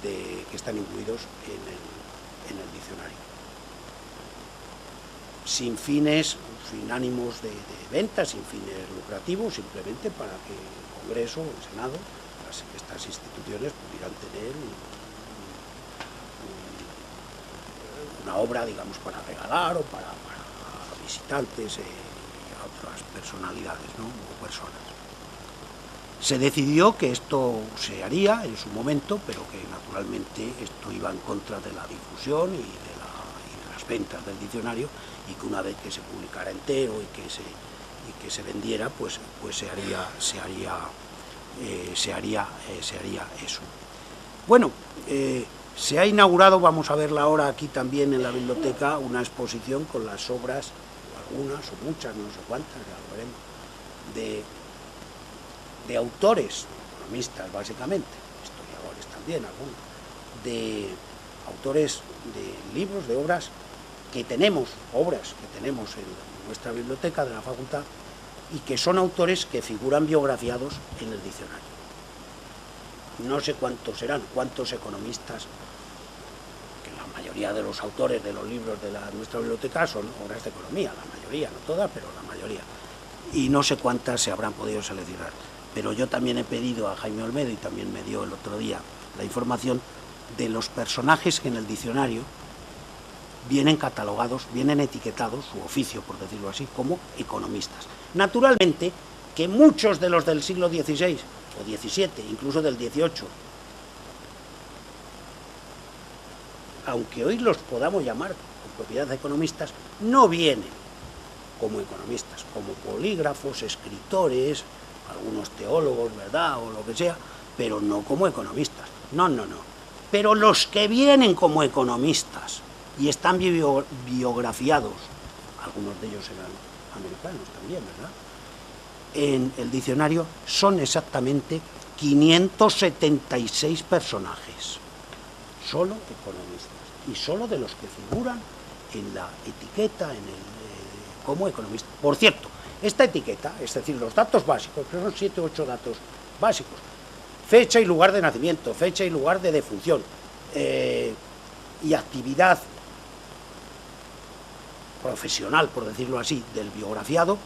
que están incluidos en el diccionario. Sin fines, sin ánimos de venta, sin fines lucrativos, simplemente para que el Congreso, el Senado, estas instituciones pudieran tener una obra, digamos, para regalar o para visitantes y a otras personalidades, ¿no? O personas. Se decidió que esto se haría en su momento, pero que naturalmente esto iba en contra de la difusión y de las ventas del diccionario, y que una vez que se publicara entero y que se vendiera, pues se haría eso. Bueno, se ha inaugurado, vamos a verla ahora aquí también en la biblioteca, una exposición con las obras, algunas o muchas, no sé cuántas, ya lo veremos, de autores, economistas básicamente, historiadores también, algunos, de autores de libros, de obras que tenemos en nuestra biblioteca de la facultad, y que son autores que figuran biografiados en el diccionario. No sé cuántos serán, cuántos economistas, que la mayoría de los autores de los libros de nuestra biblioteca son obras de economía, la mayoría, no todas, pero la mayoría, y no sé cuántas se habrán podido seleccionar. Pero yo también he pedido a Jaime Olmedo, y también me dio el otro día la información de los personajes que en el diccionario vienen catalogados, vienen etiquetados, su oficio, por decirlo así, como economistas. Naturalmente, que muchos de los del siglo XVI o XVII, incluso del XVIII, aunque hoy los podamos llamar con propiedad de economistas, no vienen como economistas, como polígrafos, escritores, algunos teólogos, ¿verdad?, o lo que sea, pero no como economistas. No. Pero los que vienen como economistas y están biografiados, algunos de ellos eran americanos también, ¿verdad?, en el diccionario, son exactamente 576 personajes, solo economistas, y solo de los que figuran en la etiqueta como economistas. Por cierto, esta etiqueta, es decir, los datos básicos, que son 7 o 8 datos básicos, fecha y lugar de nacimiento, fecha y lugar de defunción, y actividad profesional, por decirlo así, del biografiado,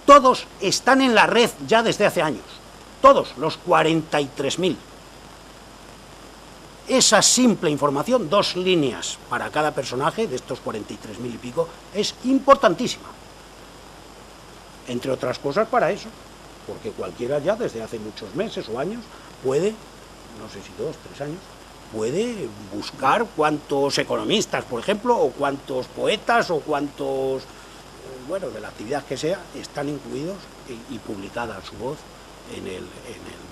todos están en la red ya desde hace años, todos los 43.000. Esa simple información, 2 líneas para cada personaje de estos 43.000 y pico, es importantísima. entre otras cosas para eso, porque cualquiera ya desde hace muchos meses o años puede, no sé si 2, 3 años, puede buscar cuántos economistas, por ejemplo, o cuántos poetas, o cuántos, bueno, de la actividad que sea, están incluidos y publicada su voz en el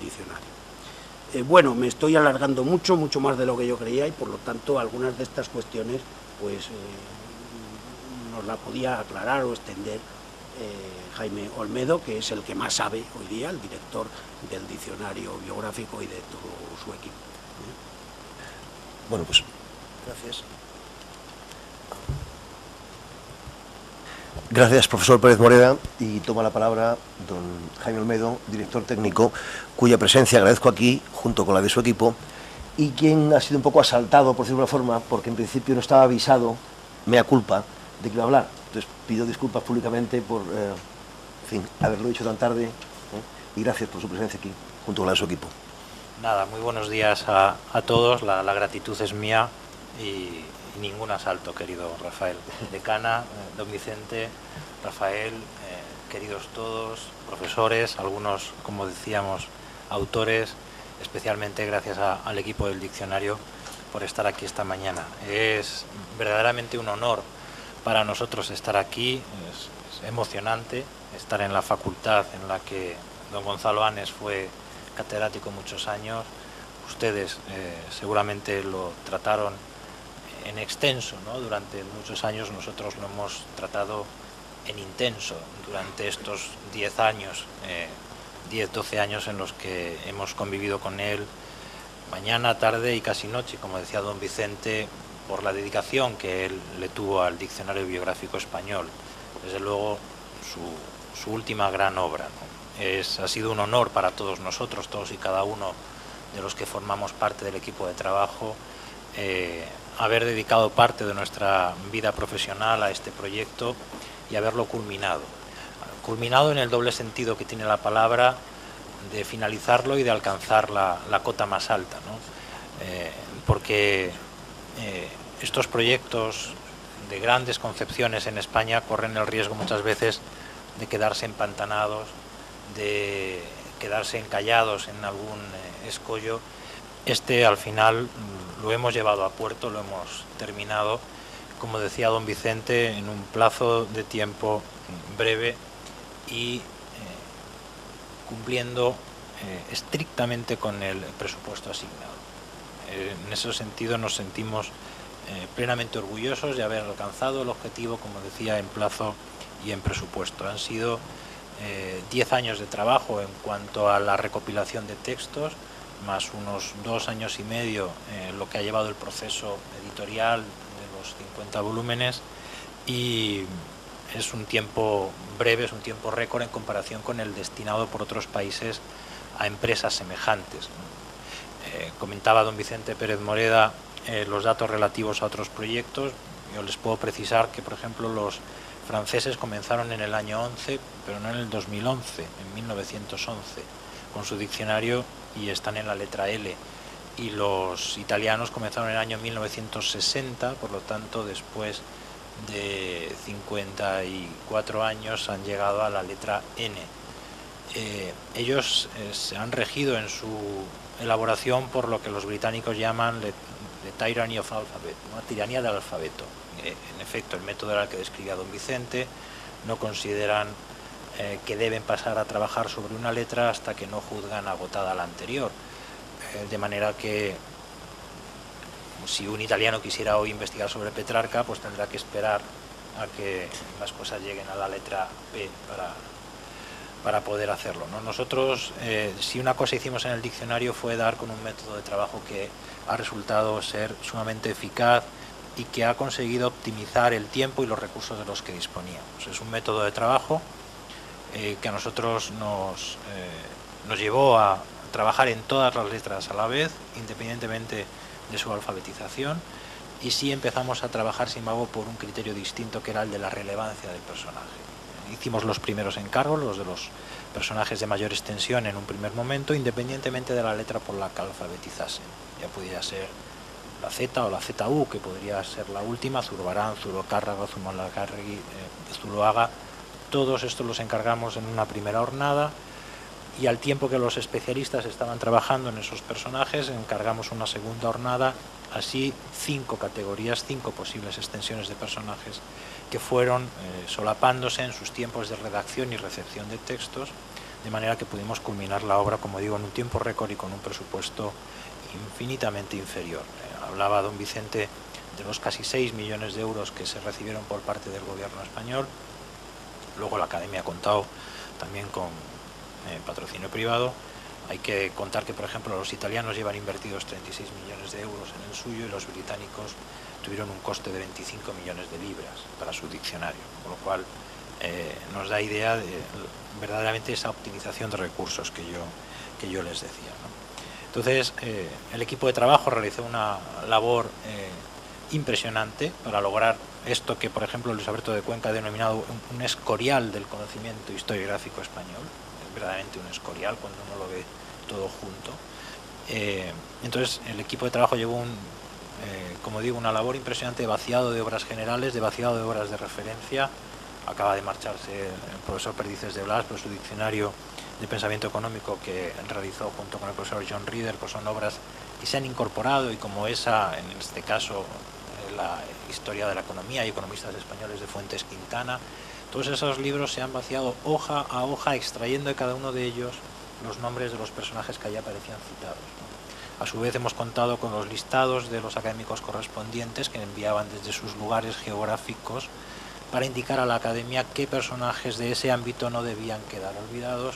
diccionario. Bueno, me estoy alargando mucho más de lo que yo creía, y por lo tanto algunas de estas cuestiones pues nos la podía aclarar o extender Jaime Olmedo, que es el que más sabe hoy día, el director del diccionario biográfico y de todo su equipo. Bueno, pues gracias. Gracias, profesor Pérez Moreda, y toma la palabra don Jaime Olmedo, director técnico, cuya presencia agradezco aquí, junto con la de su equipo, y quien ha sido un poco asaltado, por decirlo de una forma, porque en principio no estaba avisado, mea culpa, de que iba a hablar. Entonces pido disculpas públicamente por, en fin, haberlo dicho tan tarde, y gracias por su presencia aquí, junto con la de su equipo. Nada, muy buenos días a todos, la gratitud es mía y ningún asalto, querido Rafael. Decana, don Vicente, Rafael, queridos todos, profesores, algunos, como decíamos, autores, especialmente gracias al equipo del diccionario por estar aquí esta mañana. Es verdaderamente un honor para nosotros estar aquí, es emocionante estar en la facultad en la que don Gonzalo Anes fue catedrático muchos años. Ustedes seguramente lo trataron en extenso, ¿no? Durante muchos años. Nosotros lo hemos tratado en intenso durante estos 10 años, 10-12 años en los que hemos convivido con él mañana, tarde y casi noche, como decía don Vicente, por la dedicación que él le tuvo al diccionario biográfico español. Desde luego su última gran obra, ¿no? Ha sido un honor para todos nosotros, todos y cada uno de los que formamos parte del equipo de trabajo, haber dedicado parte de nuestra vida profesional a este proyecto y haberlo culminado. Culminado en el doble sentido que tiene la palabra, de finalizarlo y de alcanzar la cota más alta, ¿no? Porque estos proyectos de grandes concepciones en España corren el riesgo muchas veces de quedarse empantanados, de quedarse encallados en algún escollo. Este al final lo hemos llevado a puerto, lo hemos terminado, como decía don Vicente, en un plazo de tiempo breve y cumpliendo estrictamente con el presupuesto asignado. En ese sentido nos sentimos plenamente orgullosos de haber alcanzado el objetivo, como decía, en plazo y en presupuesto. Han sido 10 años de trabajo en cuanto a la recopilación de textos, más unos 2 años y medio lo que ha llevado el proceso editorial de los 50 volúmenes, y es un tiempo breve, es un tiempo récord en comparación con el destinado por otros países a empresas semejantes. Comentaba don Vicente Pérez Moreda los datos relativos a otros proyectos. Yo les puedo precisar que, por ejemplo, los franceses comenzaron en el año 11, pero no en el 2011, en 1911, con su diccionario, y están en la letra L. Y los italianos comenzaron en el año 1960, por lo tanto, después de 54 años han llegado a la letra N. Ellos se han regido en su elaboración por lo que los británicos llaman the tyranny of alphabet, ¿no? Tiranía del alfabeto. En efecto, el método era el que describía don Vicente. No consideran que deben pasar a trabajar sobre una letra hasta que no juzgan agotada la anterior. De manera que si un italiano quisiera hoy investigar sobre Petrarca, pues tendrá que esperar a que las cosas lleguen a la letra P para poder hacerlo, ¿no? Nosotros, si una cosa hicimos en el diccionario fue dar con un método de trabajo que ha resultado ser sumamente eficaz y que ha conseguido optimizar el tiempo y los recursos de los que disponíamos. Es un método de trabajo que a nosotros nos llevó a trabajar en todas las letras a la vez, independientemente de su alfabetización, y sí empezamos a trabajar, sin embargo, por un criterio distinto, que era el de la relevancia del personaje. Hicimos los primeros encargos, los de los personajes de mayor extensión en un primer momento, independientemente de la letra por la que alfabetizasen. Ya pudiera ser la Z o la ZU, que podría ser la última, Zurbarán, Zurocárraga, Zumalacárregui, Zuloaga. Todos estos los encargamos en una primera jornada y al tiempo que los especialistas estaban trabajando en esos personajes, encargamos una segunda jornada, así 5 categorías, 5 posibles extensiones de personajes que fueron solapándose en sus tiempos de redacción y recepción de textos, de manera que pudimos culminar la obra, como digo, en un tiempo récord y con un presupuesto infinitamente inferior. Hablaba don Vicente de los casi 6 millones de euros que se recibieron por parte del gobierno español. Luego la Academia ha contado también con patrocinio privado. Hay que contar que, por ejemplo, los italianos llevan invertidos 36 millones de euros en el suyo y los británicos tuvieron un coste de 25 millones de libras para su diccionario, con lo cual nos da idea de verdaderamente esa optimización de recursos que yo les decía, ¿no? Entonces, el equipo de trabajo realizó una labor impresionante para lograr esto que, por ejemplo, Luis Alberto de Cuenca ha denominado un escorial del conocimiento historiográfico español, verdaderamente un escorial cuando uno lo ve todo junto. Entonces el equipo de trabajo llevó como digo, una labor impresionante de vaciado de obras generales, de vaciado de obras de referencia. Acaba de marcharse el profesor Perdices de Blas, por su diccionario de pensamiento económico que realizó junto con el profesor John Reader, pues son obras que se han incorporado, y como esa, en este caso la historia de la economía y economistas españoles de Fuentes Quintana, todos esos libros se han vaciado hoja a hoja, extrayendo de cada uno de ellos los nombres de los personajes que allí aparecían citados, ¿no? A su vez hemos contado con los listados de los académicos correspondientes que enviaban desde sus lugares geográficos para indicar a la Academia qué personajes de ese ámbito no debían quedar olvidados,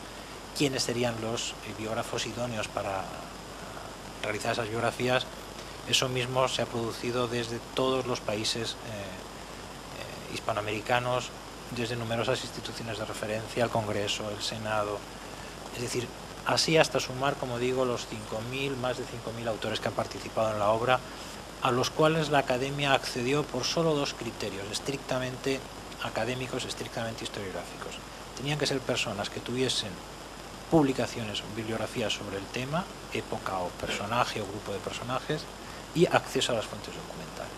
quiénes serían los biógrafos idóneos para realizar esas biografías. Eso mismo se ha producido desde todos los países hispanoamericanos, desde numerosas instituciones de referencia, el Congreso, el Senado, es decir, así hasta sumar, como digo, los más de 5.000 autores que han participado en la obra, a los cuales la Academia accedió por solo 2 criterios, estrictamente académicos, estrictamente historiográficos. Tenían que ser personas que tuviesen publicaciones o bibliografías sobre el tema, época o personaje o grupo de personajes, y acceso a las fuentes documentales.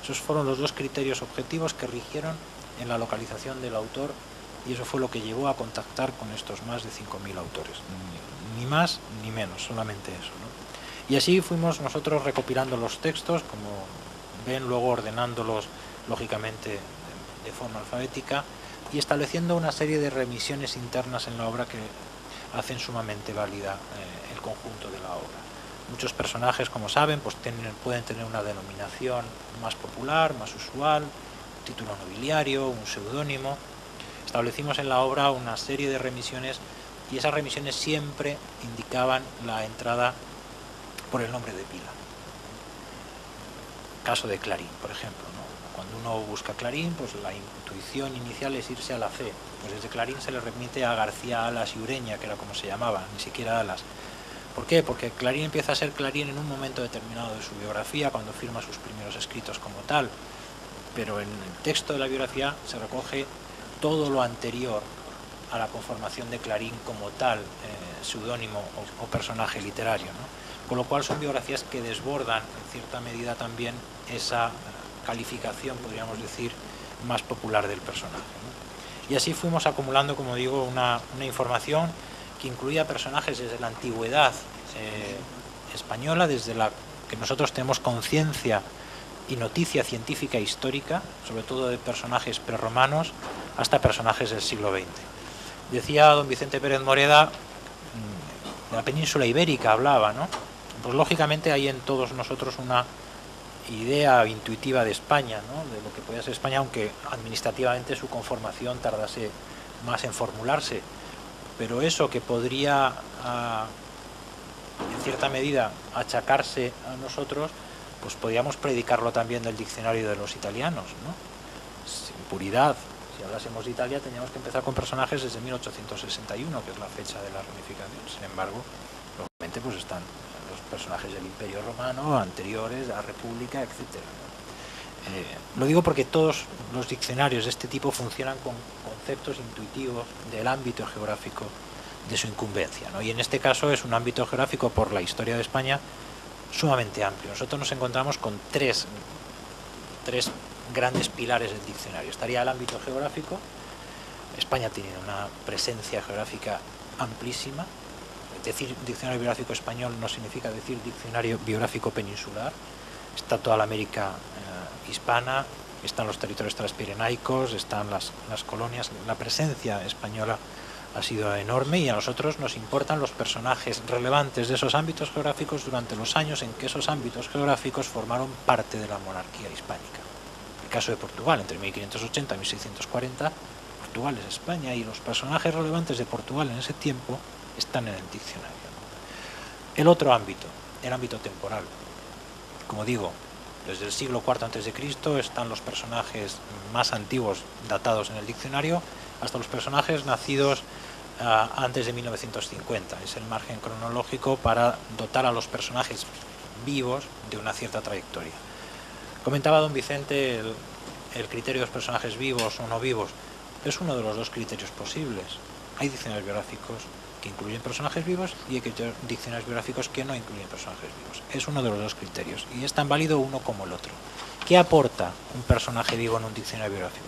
Esos fueron los 2 criterios objetivos que rigieron en la localización del autor, y eso fue lo que llevó a contactar con estos más de 5.000 autores, ni más ni menos, solamente eso, ¿no? Y así fuimos nosotros recopilando los textos, como ven, luego ordenándolos lógicamente de forma alfabética y estableciendo una serie de remisiones internas en la obra que hacen sumamente válida el conjunto de la obra. Muchos personajes, como saben, pues pueden tener una denominación más popular, más usual, un título nobiliario, un seudónimo. Establecimos en la obra una serie de remisiones y esas remisiones siempre indicaban la entrada por el nombre de pila. Caso de Clarín, por ejemplo, ¿no? Cuando uno busca Clarín, pues la intuición inicial es irse a la C. Pues desde Clarín se le remite a García Alas y Ureña, que era como se llamaba, ni siquiera Alas. ¿Por qué? Porque Clarín empieza a ser Clarín en un momento determinado de su biografía, cuando firma sus primeros escritos como tal, pero en el texto de la biografía se recoge todo lo anterior a la conformación de Clarín como tal, seudónimo o personaje literario, ¿no? Con lo cual son biografías que desbordan en cierta medida también esa calificación, podríamos decir, más popular del personaje, ¿no? Y así fuimos acumulando, como digo, una información que incluía personajes desde la antigüedad española, desde la que nosotros tenemos conciencia y noticia científica e histórica, sobre todo de personajes prerromanos, hasta personajes del siglo XX. Decía don Vicente Pérez Moreda, de la península ibérica hablaba, ¿no? Pues lógicamente hay en todos nosotros una idea intuitiva de España, ¿no? De lo que podía ser España, aunque administrativamente su conformación tardase más en formularse. Pero eso que podría, en cierta medida, achacarse a nosotros, pues podíamos predicarlo también del diccionario de los italianos, ¿no? Sin puridad. Si hablásemos de Italia, teníamos que empezar con personajes desde 1861, que es la fecha de la reunificación. Sin embargo, lógicamente, pues están los personajes del Imperio Romano, anteriores, a la República, etc. Lo digo porque todos los diccionarios de este tipo funcionan con conceptos intuitivos del ámbito geográfico de su incumbencia, ¿no? Y en este caso es un ámbito geográfico, por la historia de España, sumamente amplio. Nosotros nos encontramos con tres grandes pilares del diccionario. Estaría el ámbito geográfico, España tiene una presencia geográfica amplísima. Decir diccionario biográfico español no significa decir diccionario biográfico peninsular. Está toda la América hispana, están los territorios transpirenaicos, están las colonias. La presencia española ha sido enorme y a nosotros nos importan los personajes relevantes de esos ámbitos geográficos durante los años en que esos ámbitos geográficos formaron parte de la monarquía hispánica. El caso de Portugal, entre 1580 y 1640, Portugal es España y los personajes relevantes de Portugal en ese tiempo están en el diccionario. El otro ámbito, el ámbito temporal. Como digo, desde el siglo IV a.C. están los personajes más antiguos datados en el diccionario hasta los personajes nacidos antes de 1950. Es el margen cronológico para dotar a los personajes vivos de una cierta trayectoria. Comentaba don Vicente el criterio de los personajes vivos o no vivos. Es uno de los dos criterios posibles. Hay diccionarios biográficos que incluyen personajes vivos y hay diccionarios biográficos que no incluyen personajes vivos. Es uno de los dos criterios y es tan válido uno como el otro. ¿Qué aporta un personaje vivo en un diccionario biográfico?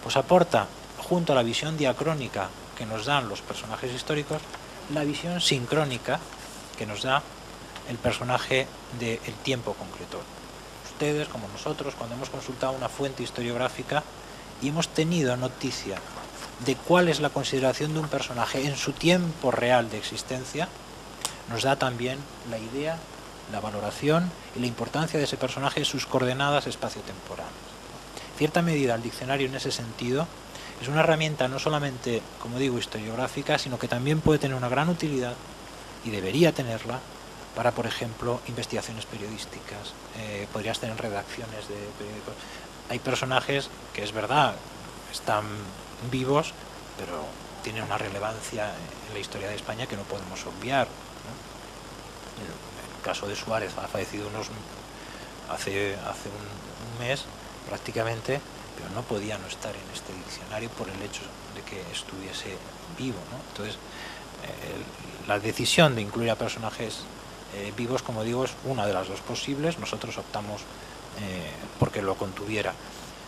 Pues aporta, junto a la visión diacrónica que nos dan los personajes históricos, la visión sincrónica que nos da el personaje del tiempo concreto. Ustedes, como nosotros, cuando hemos consultado una fuente historiográfica y hemos tenido noticia de cuál es la consideración de un personaje en su tiempo real de existencia, nos da también la idea, la valoración y la importancia de ese personaje en sus coordenadas espaciotemporales. En cierta medida, el diccionario en ese sentido es una herramienta no solamente, como digo, historiográfica, sino que también puede tener una gran utilidad, y debería tenerla, para, por ejemplo, investigaciones periodísticas. Podrías tener redacciones de periódicos. Hay personajes que, es verdad, están vivos, pero tienen una relevancia en la historia de España que no podemos obviar, ¿no? El caso de Suárez ha fallecido hace un mes prácticamente, pero no podía no estar en este diccionario por el hecho de que estuviese vivo, ¿no? Entonces, la decisión de incluir a personajes vivos, como digo, es una de las dos posibles. Nosotros optamos porque lo contuviera.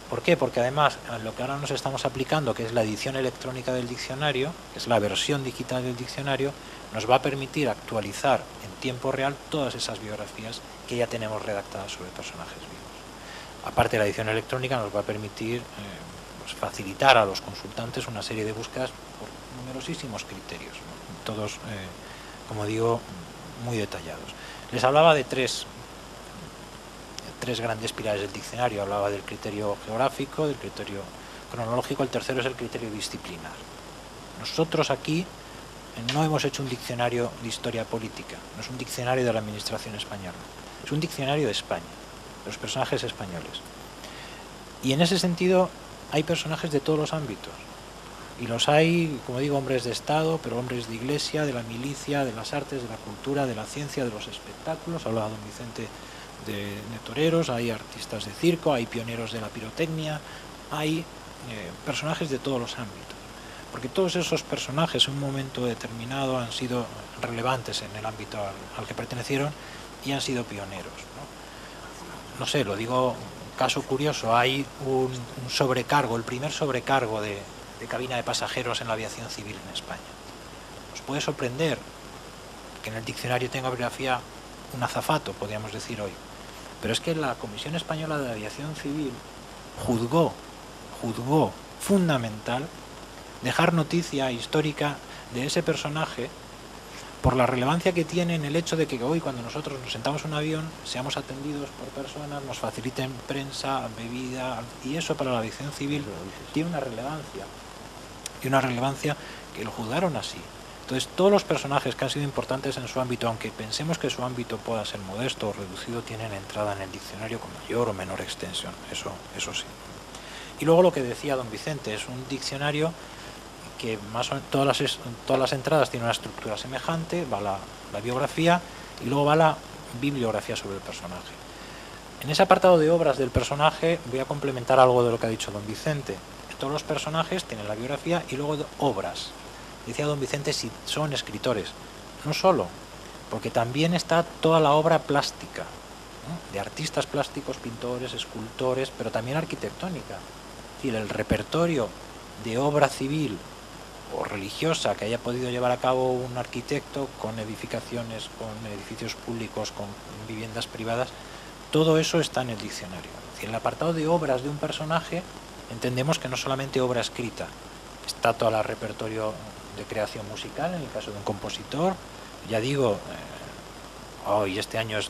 ¿Por qué? Porque además lo que ahora nos estamos aplicando, que es la edición electrónica del diccionario, que es la versión digital del diccionario, nos va a permitir actualizar en tiempo real todas esas biografías que ya tenemos redactadas sobre personajes vivos. Aparte, la edición electrónica nos va a permitir pues facilitar a los consultantes una serie de búsquedas por numerosísimos criterios, ¿no? Todos, como digo, muy detallados. Les hablaba de tres grandes pilares del diccionario. Hablaba del criterio geográfico, del criterio cronológico, el tercero es el criterio disciplinar. Nosotros aquí no hemos hecho un diccionario de historia política, no es un diccionario de la administración española, es un diccionario de España, de los personajes españoles. Y en ese sentido hay personajes de todos los ámbitos, y los hay, como digo, hombres de Estado, pero hombres de Iglesia, de la milicia, de las artes, de la cultura, de la ciencia, de los espectáculos. Hablaba don Vicente de toreros, hay artistas de circo, hay pioneros de la pirotecnia, hay personajes de todos los ámbitos, porque todos esos personajes en un momento determinado han sido relevantes en el ámbito al que pertenecieron y han sido pioneros, ¿no? No sé, lo digo, caso curioso, hay un sobrecargo, el primer sobrecargo de cabina de pasajeros en la aviación civil en España. Os puede sorprender que en el diccionario tenga biografía un azafato, podríamos decir hoy. Pero es que la Comisión Española de Aviación Civil juzgó fundamental dejar noticia histórica de ese personaje por la relevancia que tiene en el hecho de que hoy, cuando nosotros nos sentamos en un avión, seamos atendidos por personas, nos faciliten prensa, bebida, y eso para la aviación civil tiene una relevancia, que lo juzgaron así. Entonces, todos los personajes que han sido importantes en su ámbito, aunque pensemos que su ámbito pueda ser modesto o reducido, tienen entrada en el diccionario con mayor o menor extensión, eso sí. Y luego lo que decía don Vicente, es un diccionario que todas las entradas tienen una estructura semejante, va la biografía y luego va la bibliografía sobre el personaje. En ese apartado de obras del personaje voy a complementar algo de lo que ha dicho don Vicente. Todos los personajes tienen la biografía y luego obras. Decía don Vicente si son escritores. No solo, porque también está toda la obra plástica, ¿no? De artistas plásticos, pintores, escultores, pero también arquitectónica. Es decir, el repertorio de obra civil o religiosa que haya podido llevar a cabo un arquitecto con edificaciones, con edificios públicos, con viviendas privadas, todo eso está en el diccionario. Es decir, en el apartado de obras de un personaje entendemos que no solamente obra escrita, está todo el repertorio de creación musical en el caso de un compositor. Ya digo, hoy este año es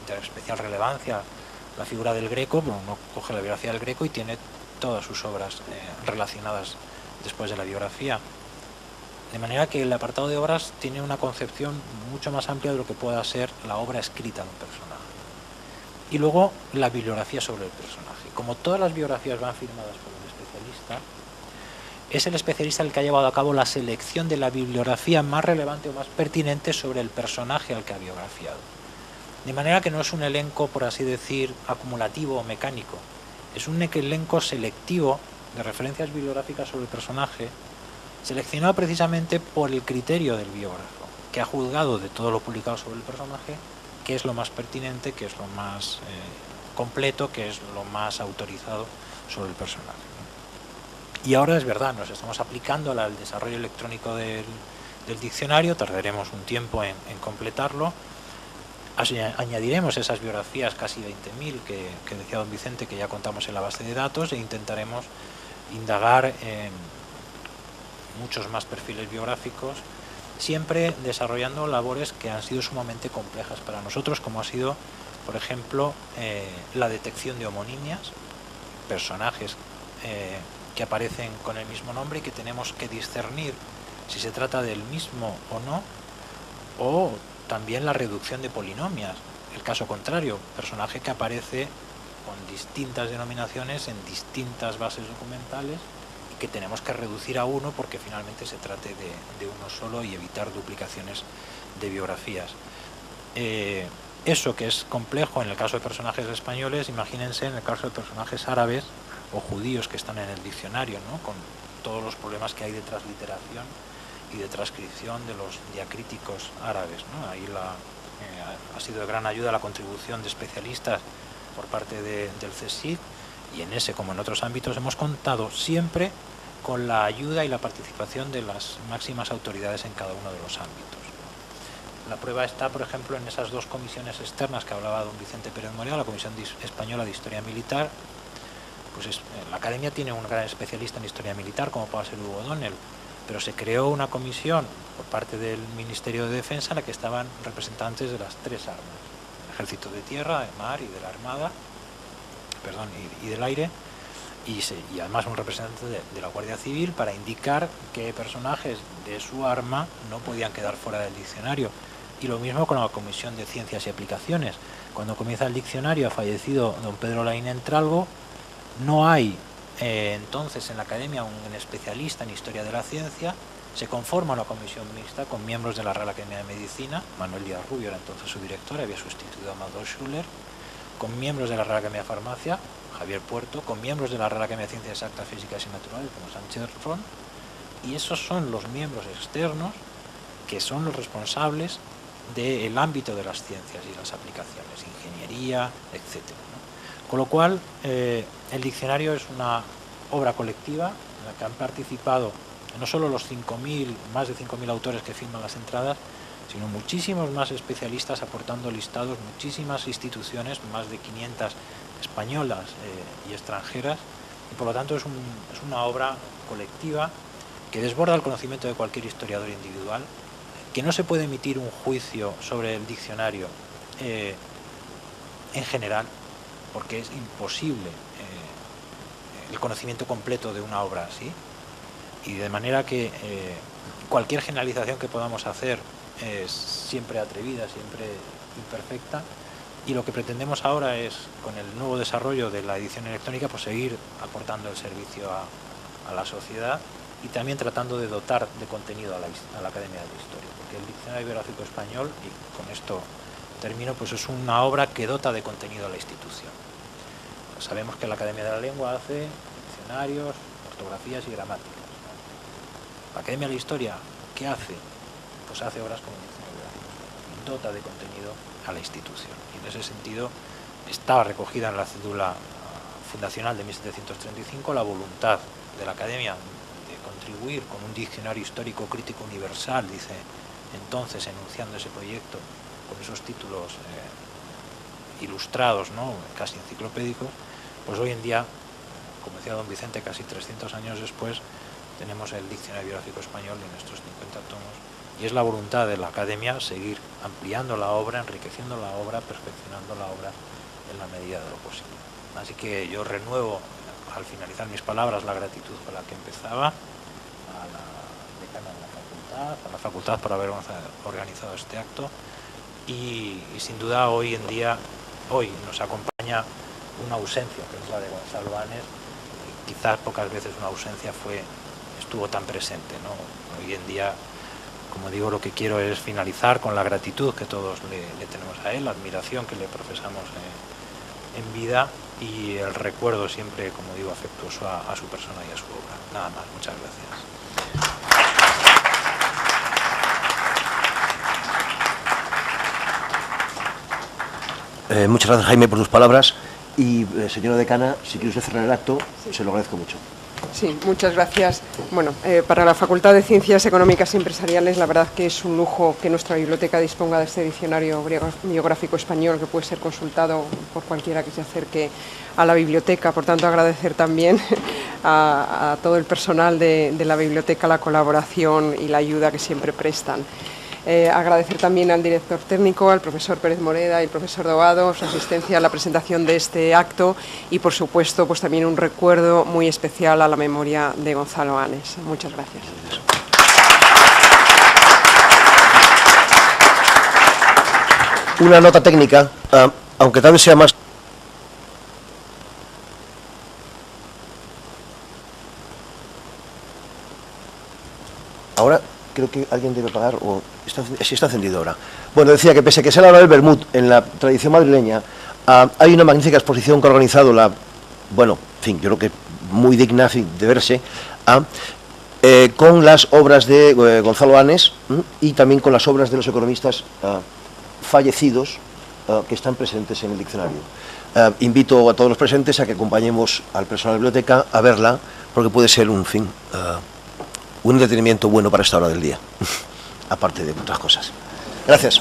de especial relevancia la figura del Greco, pero uno coge la biografía del Greco y tiene todas sus obras relacionadas después de la biografía. De manera que el apartado de obras tiene una concepción mucho más amplia de lo que pueda ser la obra escrita de un personaje. Y luego la bibliografía sobre el personaje. Como todas las biografías van firmadas por un especialista, es el especialista el que ha llevado a cabo la selección de la bibliografía más relevante o más pertinente sobre el personaje al que ha biografiado. De manera que no es un elenco, por así decir, acumulativo o mecánico. Es un elenco selectivo de referencias bibliográficas sobre el personaje, seleccionado precisamente por el criterio del biógrafo, que ha juzgado de todo lo publicado sobre el personaje qué es lo más pertinente, qué es lo más completo, qué es lo más autorizado sobre el personaje. Y ahora es verdad, nos estamos aplicando al desarrollo electrónico del diccionario, tardaremos un tiempo en completarlo. Añadiremos esas biografías, casi 20.000 que decía don Vicente, que ya contamos en la base de datos, e intentaremos indagar en muchos más perfiles biográficos, siempre desarrollando labores que han sido sumamente complejas para nosotros, como ha sido, por ejemplo, la detección de homonimias, personajes que aparecen con el mismo nombre y que tenemos que discernir si se trata del mismo o no, o también la reducción de polinomias, el caso contrario, personaje que aparece con distintas denominaciones en distintas bases documentales y que tenemos que reducir a uno porque finalmente se trate de uno solo y evitar duplicaciones de biografías. Eso que es complejo en el caso de personajes españoles, imagínense en el caso de personajes árabes o judíos que están en el diccionario, ¿no? Con todos los problemas que hay de transliteración y de transcripción de los diacríticos árabes, ¿no? Ahí ha sido de gran ayuda la contribución de especialistas por parte del CSIC, y en ese, como en otros ámbitos, hemos contado siempre con la ayuda y la participación de las máximas autoridades en cada uno de los ámbitos. La prueba está, por ejemplo, en esas dos comisiones externas que hablaba don Vicente Pérez Moreno, la Comisión Española de Historia Militar. Pues la Academia tiene un gran especialista en historia militar, como puede ser Hugo O'Donnell, pero se creó una comisión por parte del Ministerio de Defensa en la que estaban representantes de las tres armas, el Ejército de Tierra, de Mar y de la Armada, y del Aire, y además un representante de la Guardia Civil, para indicar qué personajes de su arma no podían quedar fuera del diccionario. Y lo mismo con la Comisión de Ciencias y Aplicaciones. Cuando comienza el diccionario, ha fallecido don Pedro Laín Entralgo, no hay entonces en la Academia un especialista en historia de la ciencia, se conforma una comisión mixta con miembros de la Real Academia de Medicina, Manuel Díaz Rubio era entonces su director, había sustituido a Amador Schuller, con miembros de la Real Academia de Farmacia, Javier Puerto, con miembros de la Real Academia de Ciencias Exactas, Físicas y Naturales, como Sánchez Ron, y esos son los miembros externos que son los responsables del ámbito de las ciencias y las aplicaciones, ingeniería, etcétera, ¿no? Con lo cual, el diccionario es una obra colectiva en la que han participado no solo los más de 5.000 autores que firman las entradas, sino muchísimos más especialistas aportando listados, muchísimas instituciones, más de 500 españolas y extranjeras, y por lo tanto es una obra colectiva que desborda el conocimiento de cualquier historiador individual, que no se puede emitir un juicio sobre el diccionario en general, porque es imposible el conocimiento completo de una obra así, y de manera que cualquier generalización que podamos hacer es siempre atrevida, siempre imperfecta, y lo que pretendemos ahora es, con el nuevo desarrollo de la edición electrónica, pues seguir aportando el servicio a la sociedad y también tratando de dotar de contenido a la Academia de la Historia, porque el Diccionario Biográfico Español, y con esto termino, pues es una obra que dota de contenido a la institución. Sabemos que la Academia de la Lengua hace diccionarios, ortografías y gramáticas. La Academia de la Historia, ¿qué hace? Pues hace obras como el Diccionario Biográfico, dota de contenido a la institución. Y en ese sentido está recogida en la cédula fundacional de 1735 la voluntad de la Academia de contribuir con un diccionario histórico crítico universal, dice entonces, enunciando ese proyecto con esos títulos ilustrados, ¿no?, casi enciclopédicos, pues hoy en día, como decía don Vicente, casi 300 años después, tenemos el Diccionario Biográfico Español en estos 50 tomos, y es la voluntad de la Academia seguir ampliando la obra, enriqueciendo la obra, perfeccionando la obra en la medida de lo posible. Así que yo renuevo, al finalizar mis palabras, la gratitud con la que empezaba a la decana de la facultad, a la facultad por haber organizado este acto, y sin duda hoy en día, hoy nos acompaña una ausencia, que es la de Gonzalo Anes, y quizás pocas veces una ausencia estuvo tan presente, ¿no? Hoy en día, como digo, lo que quiero es finalizar con la gratitud que todos le tenemos a él, la admiración que le profesamos en vida y el recuerdo siempre, como digo, afectuoso a su persona y a su obra. Nada más, muchas gracias. Muchas gracias, Jaime, por tus palabras. Y, señora decana, si quiere usted cerrar el acto, sí, se lo agradezco mucho. Sí, muchas gracias. Bueno, para la Facultad de Ciencias Económicas y Empresariales, la verdad que es un lujo que nuestra biblioteca disponga de este diccionario biográfico español que puede ser consultado por cualquiera que se acerque a la biblioteca. Por tanto, agradecer también a todo el personal de la biblioteca la colaboración y la ayuda que siempre prestan. Agradecer también al director técnico, al profesor Pérez Moreda y al profesor Dobado su asistencia a la presentación de este acto y, por supuesto, pues también un recuerdo muy especial a la memoria de Gonzalo Anes. Muchas gracias. Una nota técnica, aunque tal vez sea más... Ahora creo que alguien debe pagar, o si está encendido ahora. Bueno, decía que pese a que sea la hora del vermut en la tradición madrileña, hay una magnífica exposición que ha organizado bueno, en fin, yo creo que muy digna de verse, con las obras de Gonzalo Anes y también con las obras de los economistas fallecidos que están presentes en el diccionario. Invito a todos los presentes a que acompañemos al personal de la biblioteca a verla, porque puede ser un entretenimiento bueno para esta hora del día, aparte de otras cosas. Gracias.